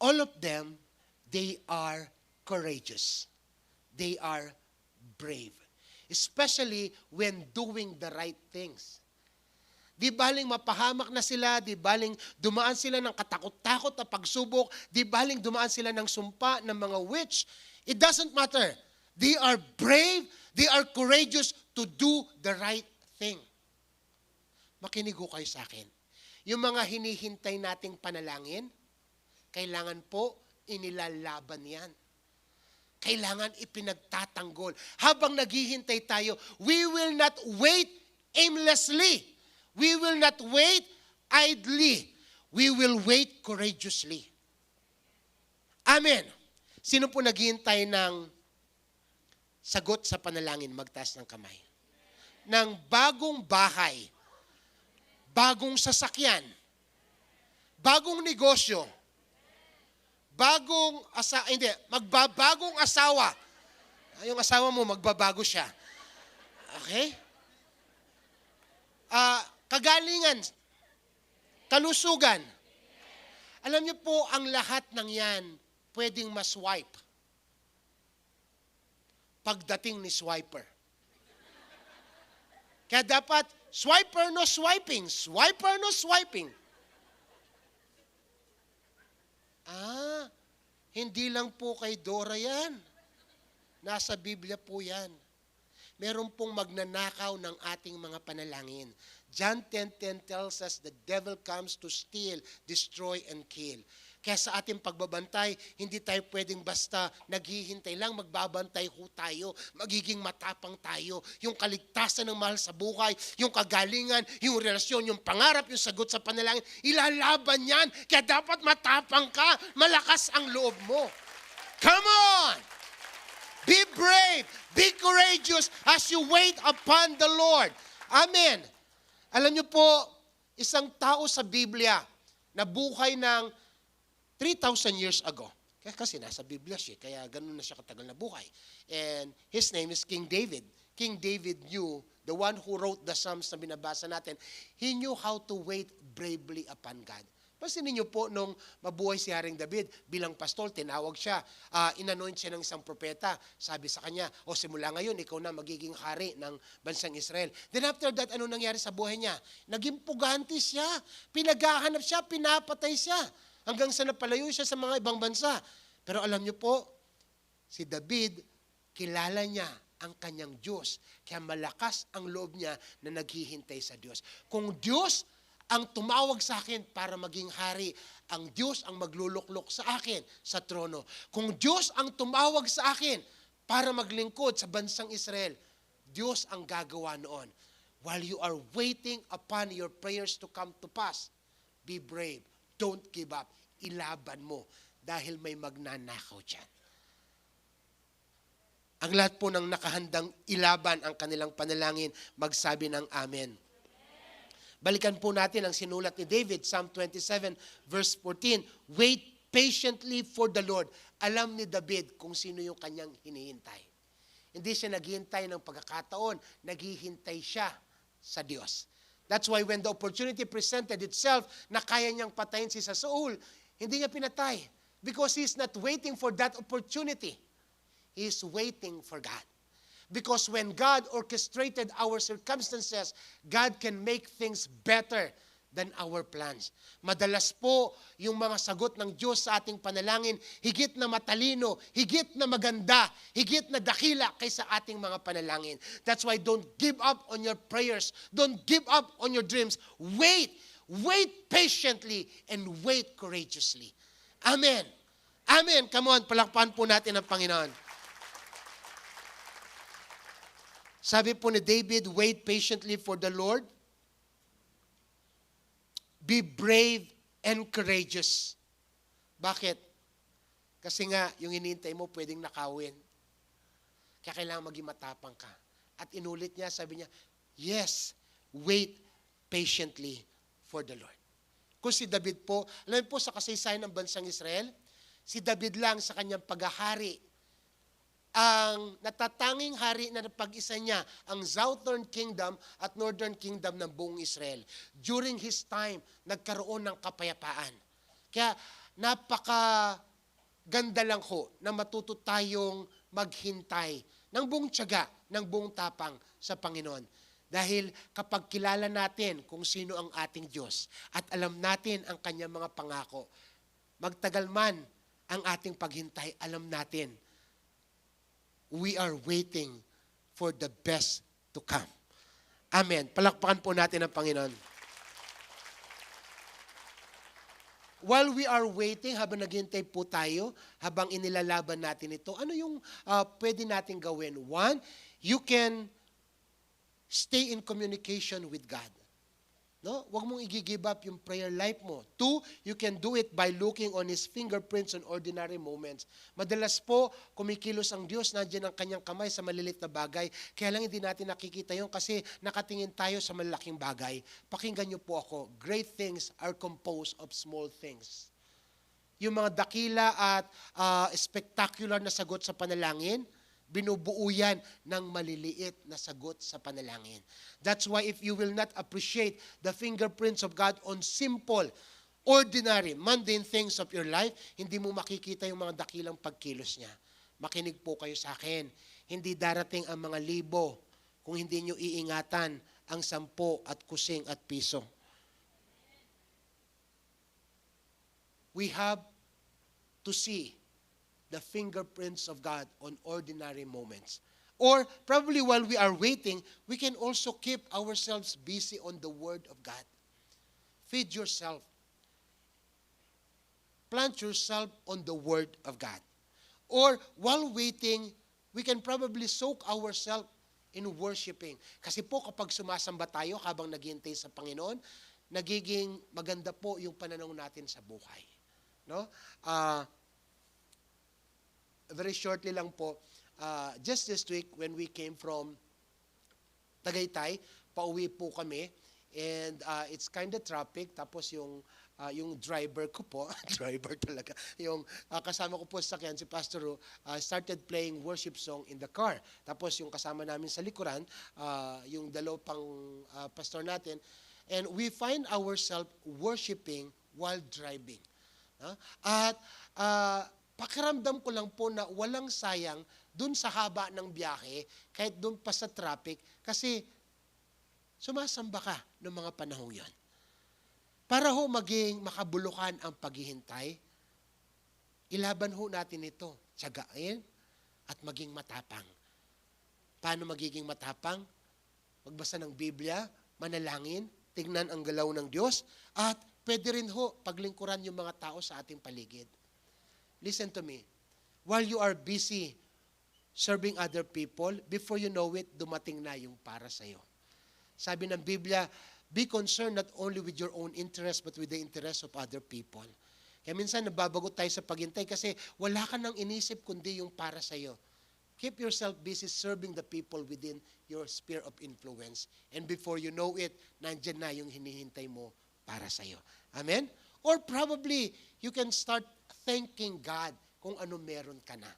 All of them, they are courageous. They are brave. Especially when doing the right things. Di baling mapahamak na sila, di baling dumaan sila ng katakot-takot na pagsubok, di baling dumaan sila ng sumpa ng mga witch. It doesn't matter. They are brave, they are courageous to do the right thing. Makinig ho kayo sa akin. Yung mga hinihintay nating panalangin, kailangan po inilalaban yan. Kailangan ipinagtatanggol. Habang naghihintay tayo, we will not wait aimlessly. We will not wait idly. We will wait courageously. Amen. Sino po naghihintay ng sagot sa panalangin? Magtaas ng kamay. Ng bagong bahay. bagong sasakyan, bagong negosyo, magbabagong asawa. Yung asawa mo, magbabago siya. Okay? Kagalingan, kalusugan. Alam niyo po, ang lahat ng yan, pwedeng ma-swipe. Pagdating ni swiper. Kaya dapat, swiper no swiping. Swiper no swiping. Hindi lang po kay Dora yan. Nasa Biblia po yan. Meron pong magnanakaw ng ating mga panalangin. John 10:10 tells us the devil comes to steal, destroy, and kill. Kaya sa ating pagbabantay, hindi tayo pwedeng basta naghihintay lang, magbabantay ho tayo, magiging matapang tayo. Yung kaligtasan ng mahal sa buhay, yung kagalingan, yung relasyon, yung pangarap, yung sagot sa panalangin, ilalaban yan. Kaya dapat matapang ka, malakas ang loob mo. Come on! Be brave, be courageous as you wait upon the Lord. Amen. Alam niyo po, isang tao sa Biblia na buhay ng 3,000 years ago. Kasi nasa Biblia siya, kaya ganun na siya katagal na buhay. And his name is King David. King David knew, the one who wrote the Psalms na binabasa natin, he knew how to wait bravely upon God. Pansinin niyo po, nung mabuhay si Haring David, bilang pastol, tinawag siya, inanoint siya ng isang propeta. Sabi sa kanya, simula ngayon, ikaw na magiging hari ng bansang Israel. Then after that, ano nangyari sa buhay niya? Naging pugante siya, pinaghahanap siya, pinapatay siya, hanggang sa napalayo siya sa mga ibang bansa. Pero alam niyo po, si David, kilala niya ang kanyang Diyos. Kaya malakas ang loob niya na naghihintay sa Diyos. Kung Diyos ang tumawag sa akin para maging hari, ang Diyos ang magluluklok sa akin sa trono. Kung Diyos ang tumawag sa akin para maglingkod sa bansang Israel, Diyos ang gagawa noon. While you are waiting upon your prayers to come to pass, be brave. Don't give up. Ilaban mo dahil may magnanakaw dyan. Ang lahat po ng nakahandang ilaban ang kanilang panalangin, magsabi ng amen. Balikan po natin ang sinulat ni David, Psalm 27, verse 14. Wait patiently for the Lord. Alam ni David kung sino yung kanyang hinihintay. Hindi siya naghihintay ng pagkakataon, naghihintay siya sa Diyos. That's why when the opportunity presented itself na kaya niyang patayin si Saul, hindi niya pinatay. Because he is not waiting for that opportunity. He is waiting for God. Because when God orchestrated our circumstances, God can make things better than our plans. Madalas po, yung mga sagot ng Diyos sa ating panalangin, higit na matalino, higit na maganda, higit na dakila kaysa ating mga panalangin. That's why don't give up on your prayers. Don't give up on your dreams. Wait. Wait patiently and wait courageously. Amen. Amen. Come on, palakpakan po natin ang Panginoon. Sabi po ni David, wait patiently for the Lord. Be brave and courageous. Bakit? Kasi nga, yung hinihintay mo pwedeng nakawin. Kaya kailangan maging matapang ka. At inulit niya, sabi niya, yes, wait patiently for the Lord. Kung si David po, alam po sa kasaysayan ng bansang Israel, si David lang sa kanyang paghahari, ang natatanging hari na napag-isa niya, ang Southern Kingdom at Northern Kingdom ng buong Israel. During his time, nagkaroon ng kapayapaan. Kaya napakaganda lang ho na matuto tayong maghintay ng buong tiyaga, ng buong tapang sa Panginoon. Dahil kapag kilala natin kung sino ang ating Diyos at alam natin ang kanyang mga pangako, magtagal man ang ating paghintay, alam natin, we are waiting for the best to come. Amen. Palakpakan po natin ang Panginoon. While we are waiting, habang naghintay po tayo, habang inilalaban natin ito, ano yung pwede natin gawin? One, you can stay in communication with God. No? Huwag mong i-give up yung prayer life mo. 2, you can do it by looking on His fingerprints on ordinary moments. Madalas po, kumikilos ang Diyos, nandiyan ang kanyang kamay sa malilit na bagay. Kaya lang hindi natin nakikita yun kasi nakatingin tayo sa malalaking bagay. Pakinggan niyo po ako, great things are composed of small things. Yung mga dakila at spectacular na sagot sa panalangin, binubuo yan ng maliliit na sagot sa panalangin. That's why if you will not appreciate the fingerprints of God on simple, ordinary, mundane things of your life, hindi mo makikita yung mga dakilang pagkilos niya. Makinig po kayo sa akin. Hindi darating ang mga libo kung hindi nyo iingatan ang 10 at kusing at piso. We have to see the fingerprints of God on ordinary moments. Or probably while we are waiting, we can also keep ourselves busy on the Word of God. Feed yourself. Plant yourself on the Word of God. Or while waiting, we can probably soak ourselves in worshiping. Kasi po kapag sumasamba tayo habang naghihintay sa Panginoon, nagiging maganda po yung pananaw natin sa buhay. No? Very shortly lang po, just this week when we came from Tagaytay, pauwi po kami, and it's kind of traffic, tapos yung driver ko po, driver talaga, yung kasama ko po sa sakyan, si Pastor Ru, started playing worship song in the car. Tapos yung kasama namin sa likuran, yung dalawang pastor natin, and we find ourselves worshiping while driving. At pakiramdam ko lang po na walang sayang dun sa haba ng biyahe, kahit dun pa sa traffic, kasi sumasamba ka ng mga panahong yon. Para ho maging makabulukan ang paghihintay, ilaban ho natin ito, tiyagain at maging matapang. Paano magiging matapang? Magbasa ng Biblia, manalangin, tignan ang galaw ng Diyos, at pwede rin ho paglingkuran yung mga tao sa ating paligid. Listen to me. While you are busy serving other people, before you know it, dumating na yung para sa'yo. Sabi ng Biblia, be concerned not only with your own interest, but with the interest of other people. Kaya minsan nababagot tayo sa paghintay kasi wala ka nang inisip kundi yung para sa'yo. Keep yourself busy serving the people within your sphere of influence. And before you know it, nandyan na yung hinihintay mo para sa'yo. Amen? Or probably, you can start thanking God kung ano meron ka na.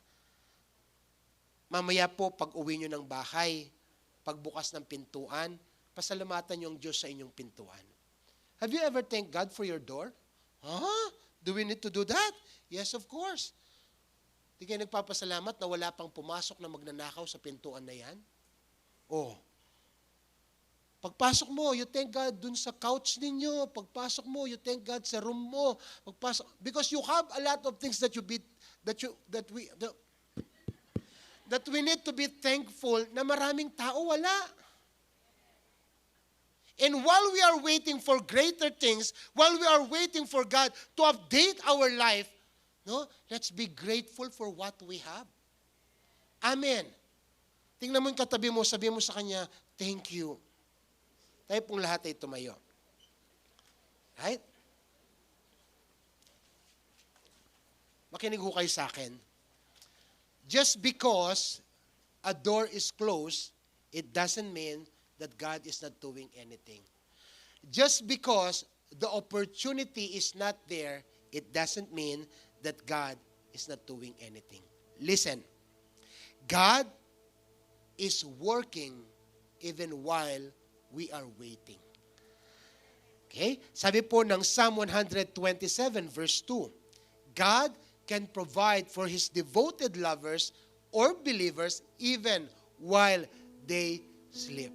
Mamaya po, pag uwi nyo ng bahay, pagbukas ng pintuan, pasalamatan nyo ang Diyos sa inyong pintuan. Have you ever thanked God for your door? Huh? Do we need to do that? Yes, of course. Di kayo nagpapasalamat na wala pang pumasok na magnanakaw sa pintuan na yan? Oh. Pagpasok mo, you thank God dun sa couch ninyo. Pagpasok mo, you thank God sa room mo. Because you have a lot of things that we need to be thankful na maraming tao wala. And while we are waiting for greater things, while we are waiting for God to update our life, no, let's be grateful for what we have. Amen. Tingnan mo yung katabi mo, sabihin mo sa kanya, thank you. Tayo pong lahat ay tumayo. Right? Makinig ho kayo sa akin. Just because a door is closed, it doesn't mean that God is not doing anything. Just because the opportunity is not there, it doesn't mean that God is not doing anything. Listen, God is working even while we are waiting. Okay? Sabi po ng Psalm 127 verse 2, God can provide for His devoted lovers or believers even while they sleep.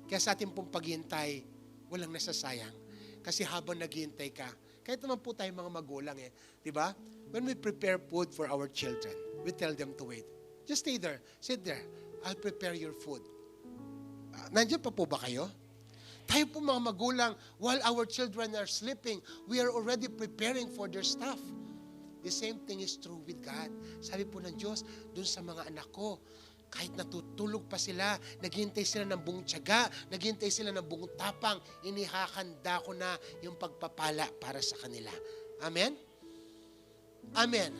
Kaya sa ating pong paghihintay, walang nasasayang. Kasi habang naghihintay ka, kahit naman po tayo mga magulang di ba? When we prepare food for our children, we tell them to wait. Just stay there, sit there, I'll prepare your food. Nandiyan pa po ba kayo? Tayo po mga magulang, while our children are sleeping, we are already preparing for their stuff. The same thing is true with God. Sabi po ng Diyos, dun sa mga anak ko, kahit natutulog pa sila, naghihintay sila ng buong tiyaga, naghihintay sila ng buong tapang, inihahanda ko na yung pagpapala para sa kanila. Amen? Amen.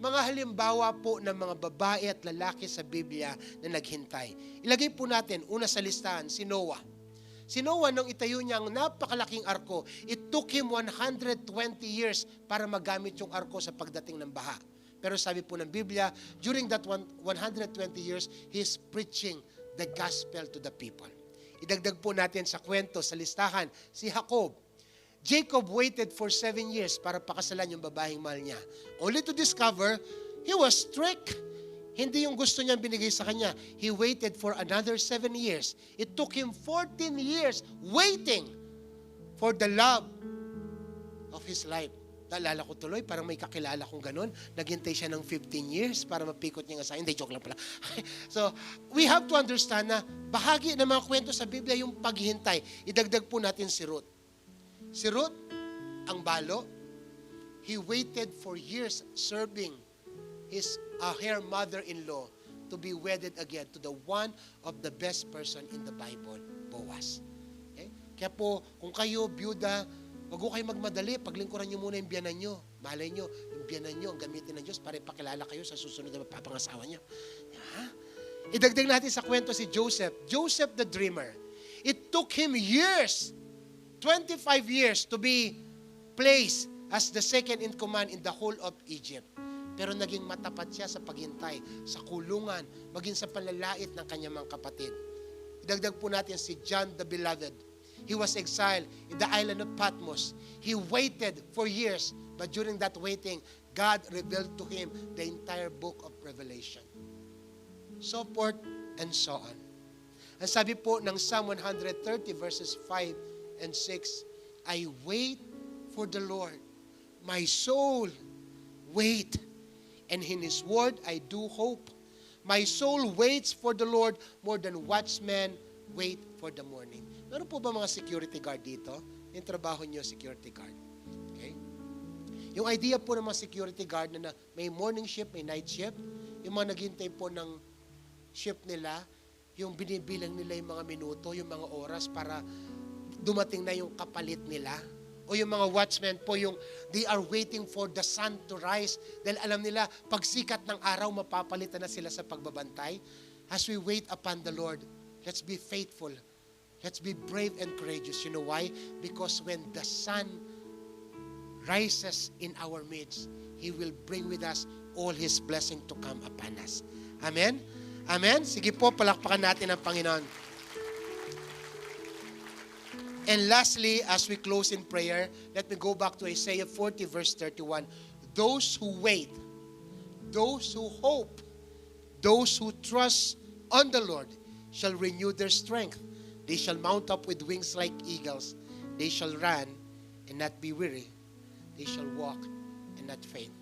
Mga halimbawa po ng mga babae at lalaki sa Biblia na naghintay. Ilagay po natin, una sa listahan, si Noah. Si Noah, nung itayo niya ang napakalaking arko, it took him 120 years para magamit yung arko sa pagdating ng baha. Pero sabi po ng Biblia, during that 120 years, he's preaching the gospel to the people. Idagdag po natin sa kwento, sa listahan, si Jacob. Jacob waited for 7 years para pakasalan yung babaeng mahal niya. Only to discover, he was strict. Hindi yung gusto niyang binigay sa kanya. He waited for another 7 years. It took him 14 years waiting for the love of his life. Naalala ko tuloy, parang may kakilala kong ganun. Naghintay siya ng 15 years para mapikot niya nga sa akin. Hindi, joke lang pala. So, we have to understand na bahagi ng mga kwento sa Biblia yung paghihintay. Idagdag po natin si Ruth. Si Ruth, ang balo, he waited for years serving her mother-in-law to be wedded again to the one of the best person in the Bible, Boaz. Okay? Kaya po, kung kayo, byuda, wag ko kayo magmadali, paglingkuran nyo muna yung biyanan nyo. Malay nyo, yung biyanan nyo, ang gamitin ng Diyos para ipakilala kayo sa susunod na mapapangasawa nyo. Ha? Idagdag natin sa kwento si Joseph. Joseph the dreamer. It took him years, 25 years to be placed as the second in command in the whole of Egypt. Pero naging matapat siya sa paghintay, sa kulungan, maging sa panlalait ng kanyang mga kapatid. Idagdag po natin si John the Beloved. He was exiled in the island of Patmos. He waited for years, but during that waiting, God revealed to him the entire book of Revelation. So forth and so on. Ang sabi po ng Psalm 130 verses 5 and 6, I wait for the Lord. My soul wait, and in His word I do hope. My soul waits for the Lord more than watchmen wait for the morning. Meron po ba mga security guard dito? Yung trabaho nyo, security guard. Okay? Yung idea po ng mga security guard na may morning shift, may night shift, yung mga naghintay po ng shift nila, yung binibilang nila yung mga minuto, yung mga oras para dumating na yung kapalit nila. O yung mga watchmen po, yung they are waiting for the sun to rise dahil alam nila, pag sikat ng araw, mapapalitan na sila sa pagbabantay. As we wait upon the Lord, let's be faithful. Let's be brave and courageous. You know why? Because when the sun rises in our midst, He will bring with us all His blessing to come upon us. Amen? Amen? Sige po, palakpakan natin ang Panginoon. And lastly, as we close in prayer, let me go back to Isaiah 40 verse 31. Those who wait, those who hope, those who trust on the Lord shall renew their strength. They shall mount up with wings like eagles. They shall run and not be weary. They shall walk and not faint.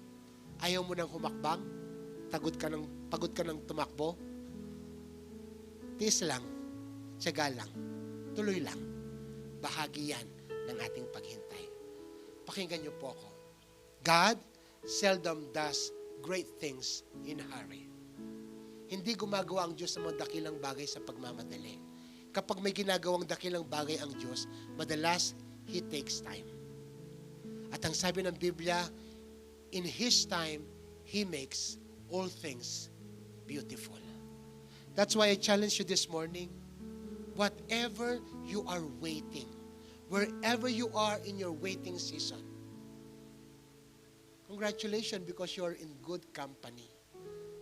Ayaw mo nang humakbang? Pagod ka ng tumakbo? Tiis lang. Tiyaga lang. Tuloy lang. Bahagi yan ng ating paghintay. Pakinggan niyo po ako. God seldom does great things in a hurry. Hindi gumagawa ang Diyos ng mga dakilang bagay sa pagmamadali. Kapag may ginagawang dakilang bagay ang Diyos, madalas, He takes time. At ang sabi ng Biblia, in His time, He makes all things beautiful. That's why I challenge you this morning, whatever you are waiting, wherever you are in your waiting season, congratulations because you are in good company.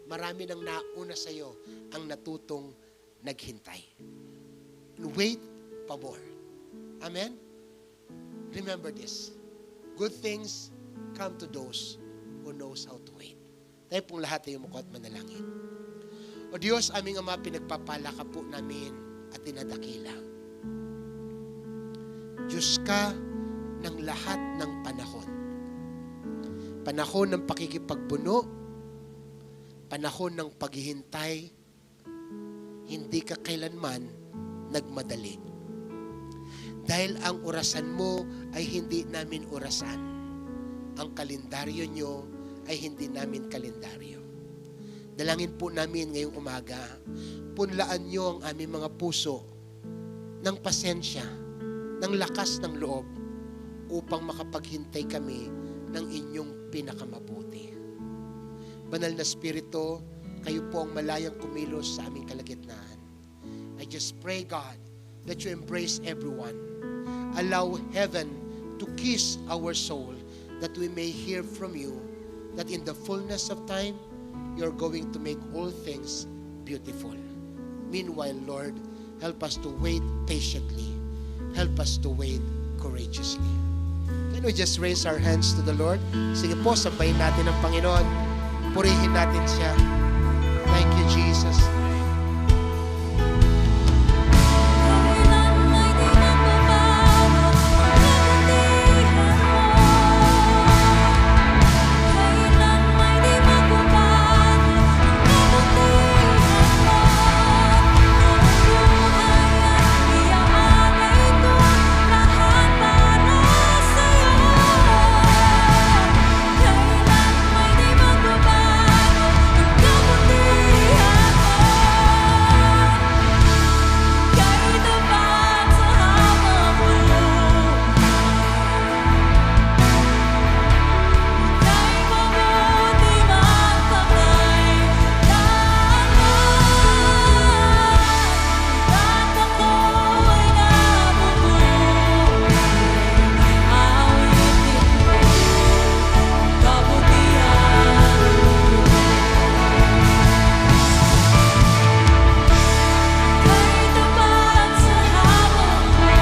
Marami nang nauna sa iyo ang natutong naghintay. Wait, pabor. Amen? Remember this. Good things come to those who knows how to wait. Tayo pong lahat ay umuko at manalangin. O Diyos, aming Ama, pinagpapala ka po namin at tinadakila. Diyos ka ng lahat ng panahon. Panahon ng pakikipagbuno, panahon ng paghihintay, hindi ka kailanman nagmadali. Dahil ang orasan mo ay hindi namin orasan. Ang kalendaryo nyo ay hindi namin kalendaryo. Dalangin po namin ngayong umaga, punlaan niyo ang aming mga puso ng pasensya, ng lakas ng loob, upang makapaghintay kami ng inyong pinakamabuti. Banal na Espiritu, kayo po ang malayang kumilos sa aming kalagitnaan. I just pray, God, that you embrace everyone. Allow heaven to kiss our soul, that we may hear from you, that in the fullness of time, you're going to make all things beautiful. Meanwhile, Lord, help us to wait patiently. Help us to wait courageously. Can we just raise our hands to the Lord? Sige po, sabayin natin ang Panginoon. Purihin natin siya. Thank you, Jesus.
Kailan may di magbabago ang kabutihan mo. Kailan may di magbabago ang kabutihan mo. Ang buhay ay iaalay ko, lahat para sa'yo. Kailan may di magbabago ang kabutihan mo. Kahit tapat sa habang buhay,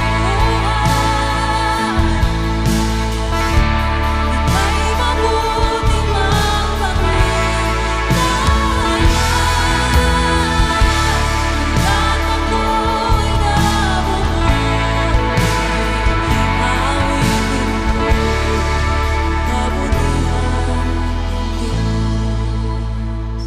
ika'y mabuti magpakailanman. At ako'y nabubuhay, aawitin ko ang kabutihan mo. Kahit tapat sa habang buhay, ika'y mabuti magpakailanman. At ako'y nabubuhay, aawitin ko ang kabutihan ng Diyos.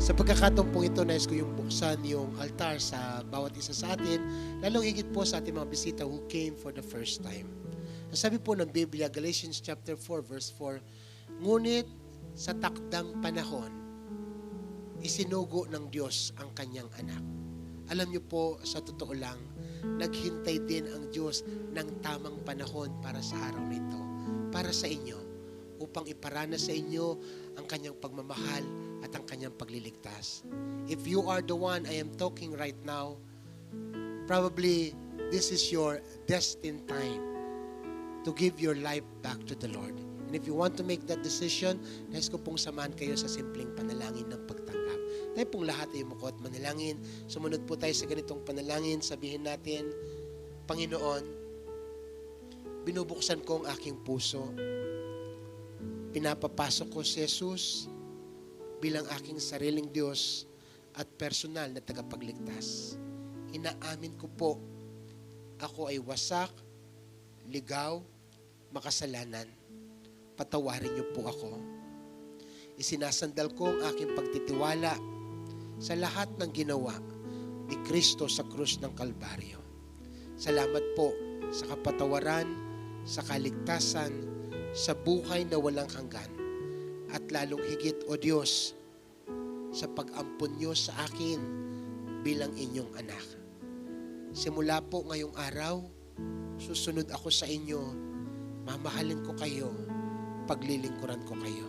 Sa pagkakataon po ito, nais ko yung buksan yung altar sa bawat isa sa atin, lalong higit po sa ating mga bisita who came for the first time. Ang sabi po ng Biblia, Galatians chapter 4, verse 4, ngunit sa takdang panahon, isinugo ng Diyos ang kanyang anak. Alam niyo po, sa totoo lang, naghintay din ang Diyos ng tamang panahon para sa araw na ito, para sa inyo, upang iparana sa inyo ang kanyang pagmamahal at ang kanyang pagliligtas. If you are the one I am talking right now, probably this is your destined time to give your life back to the Lord. And if you want to make that decision, nais ko pong samahan kayo sa simpleng panalangin ng pagtanggap. Tayo pong lahat ay umuko at manalangin. Sumunod po tayo sa ganitong panalangin. Sabihin natin, Panginoon, binubuksan ko ang aking puso. Pinapapasok ko si Jesus bilang aking sariling Diyos at personal na tagapagligtas. Inaamin ko po, ako ay wasak, ligaw, makasalanan. Patawarin niyo po ako. Isinasandal ko ang aking pagtitiwala sa lahat ng ginawa ni Kristo sa krus ng Kalbaryo. Salamat po sa kapatawaran, sa kaligtasan, sa buhay na walang hanggan, at lalong higit, O Diyos, sa pag-ampon niyo sa akin bilang inyong anak. Simula po ngayong araw, susunod ako sa inyo, mamahalin ko kayo, paglilingkuran ko kayo.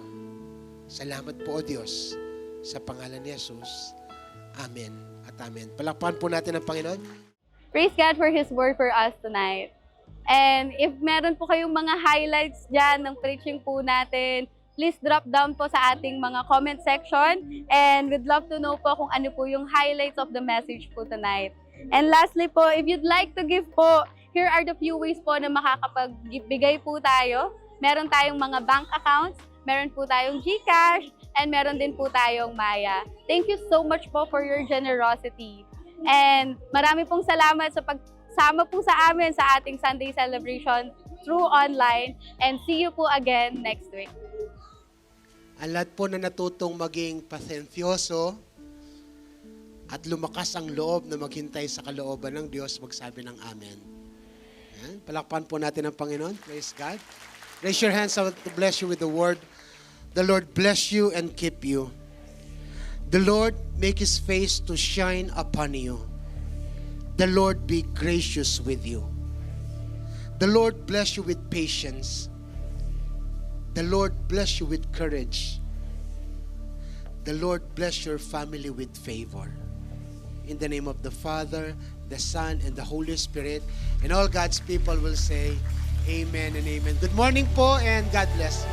Salamat po, O Diyos, sa pangalan ni Jesus. Amen at amen. Palakpakan po natin ang Panginoon.
Praise God for His word for us tonight. And if meron po kayong mga highlights dyan ng preaching po natin, please drop down po sa ating mga comment section. And we'd love to know po kung ano po yung highlights of the message po tonight. And lastly po, if you'd like to give po, here are the few ways po na makakapagbigay po tayo. Meron tayong mga bank accounts, meron po tayong GCash, and meron din po tayong Maya. Thank you so much po for your generosity. And marami pong salamat sa pagsama po sa amin sa ating Sunday celebration through online. And see you po again next week.
Ang lahat po na natutong maging pasensyoso at lumakas ang loob na maghintay sa kalooban ng Diyos, magsabi ng Amen. Yan. Palakpan po natin ang Panginoon. Praise God. Raise your hands. I want to bless you with the word. The Lord bless you and keep you. The Lord make His face to shine upon you. The Lord be gracious with you. The Lord bless you with patience. The Lord bless you with courage. The Lord bless your family with favor. In the name of the Father, the Son, and the Holy Spirit. And all God's people will say, Amen and Amen. Good morning po and God bless.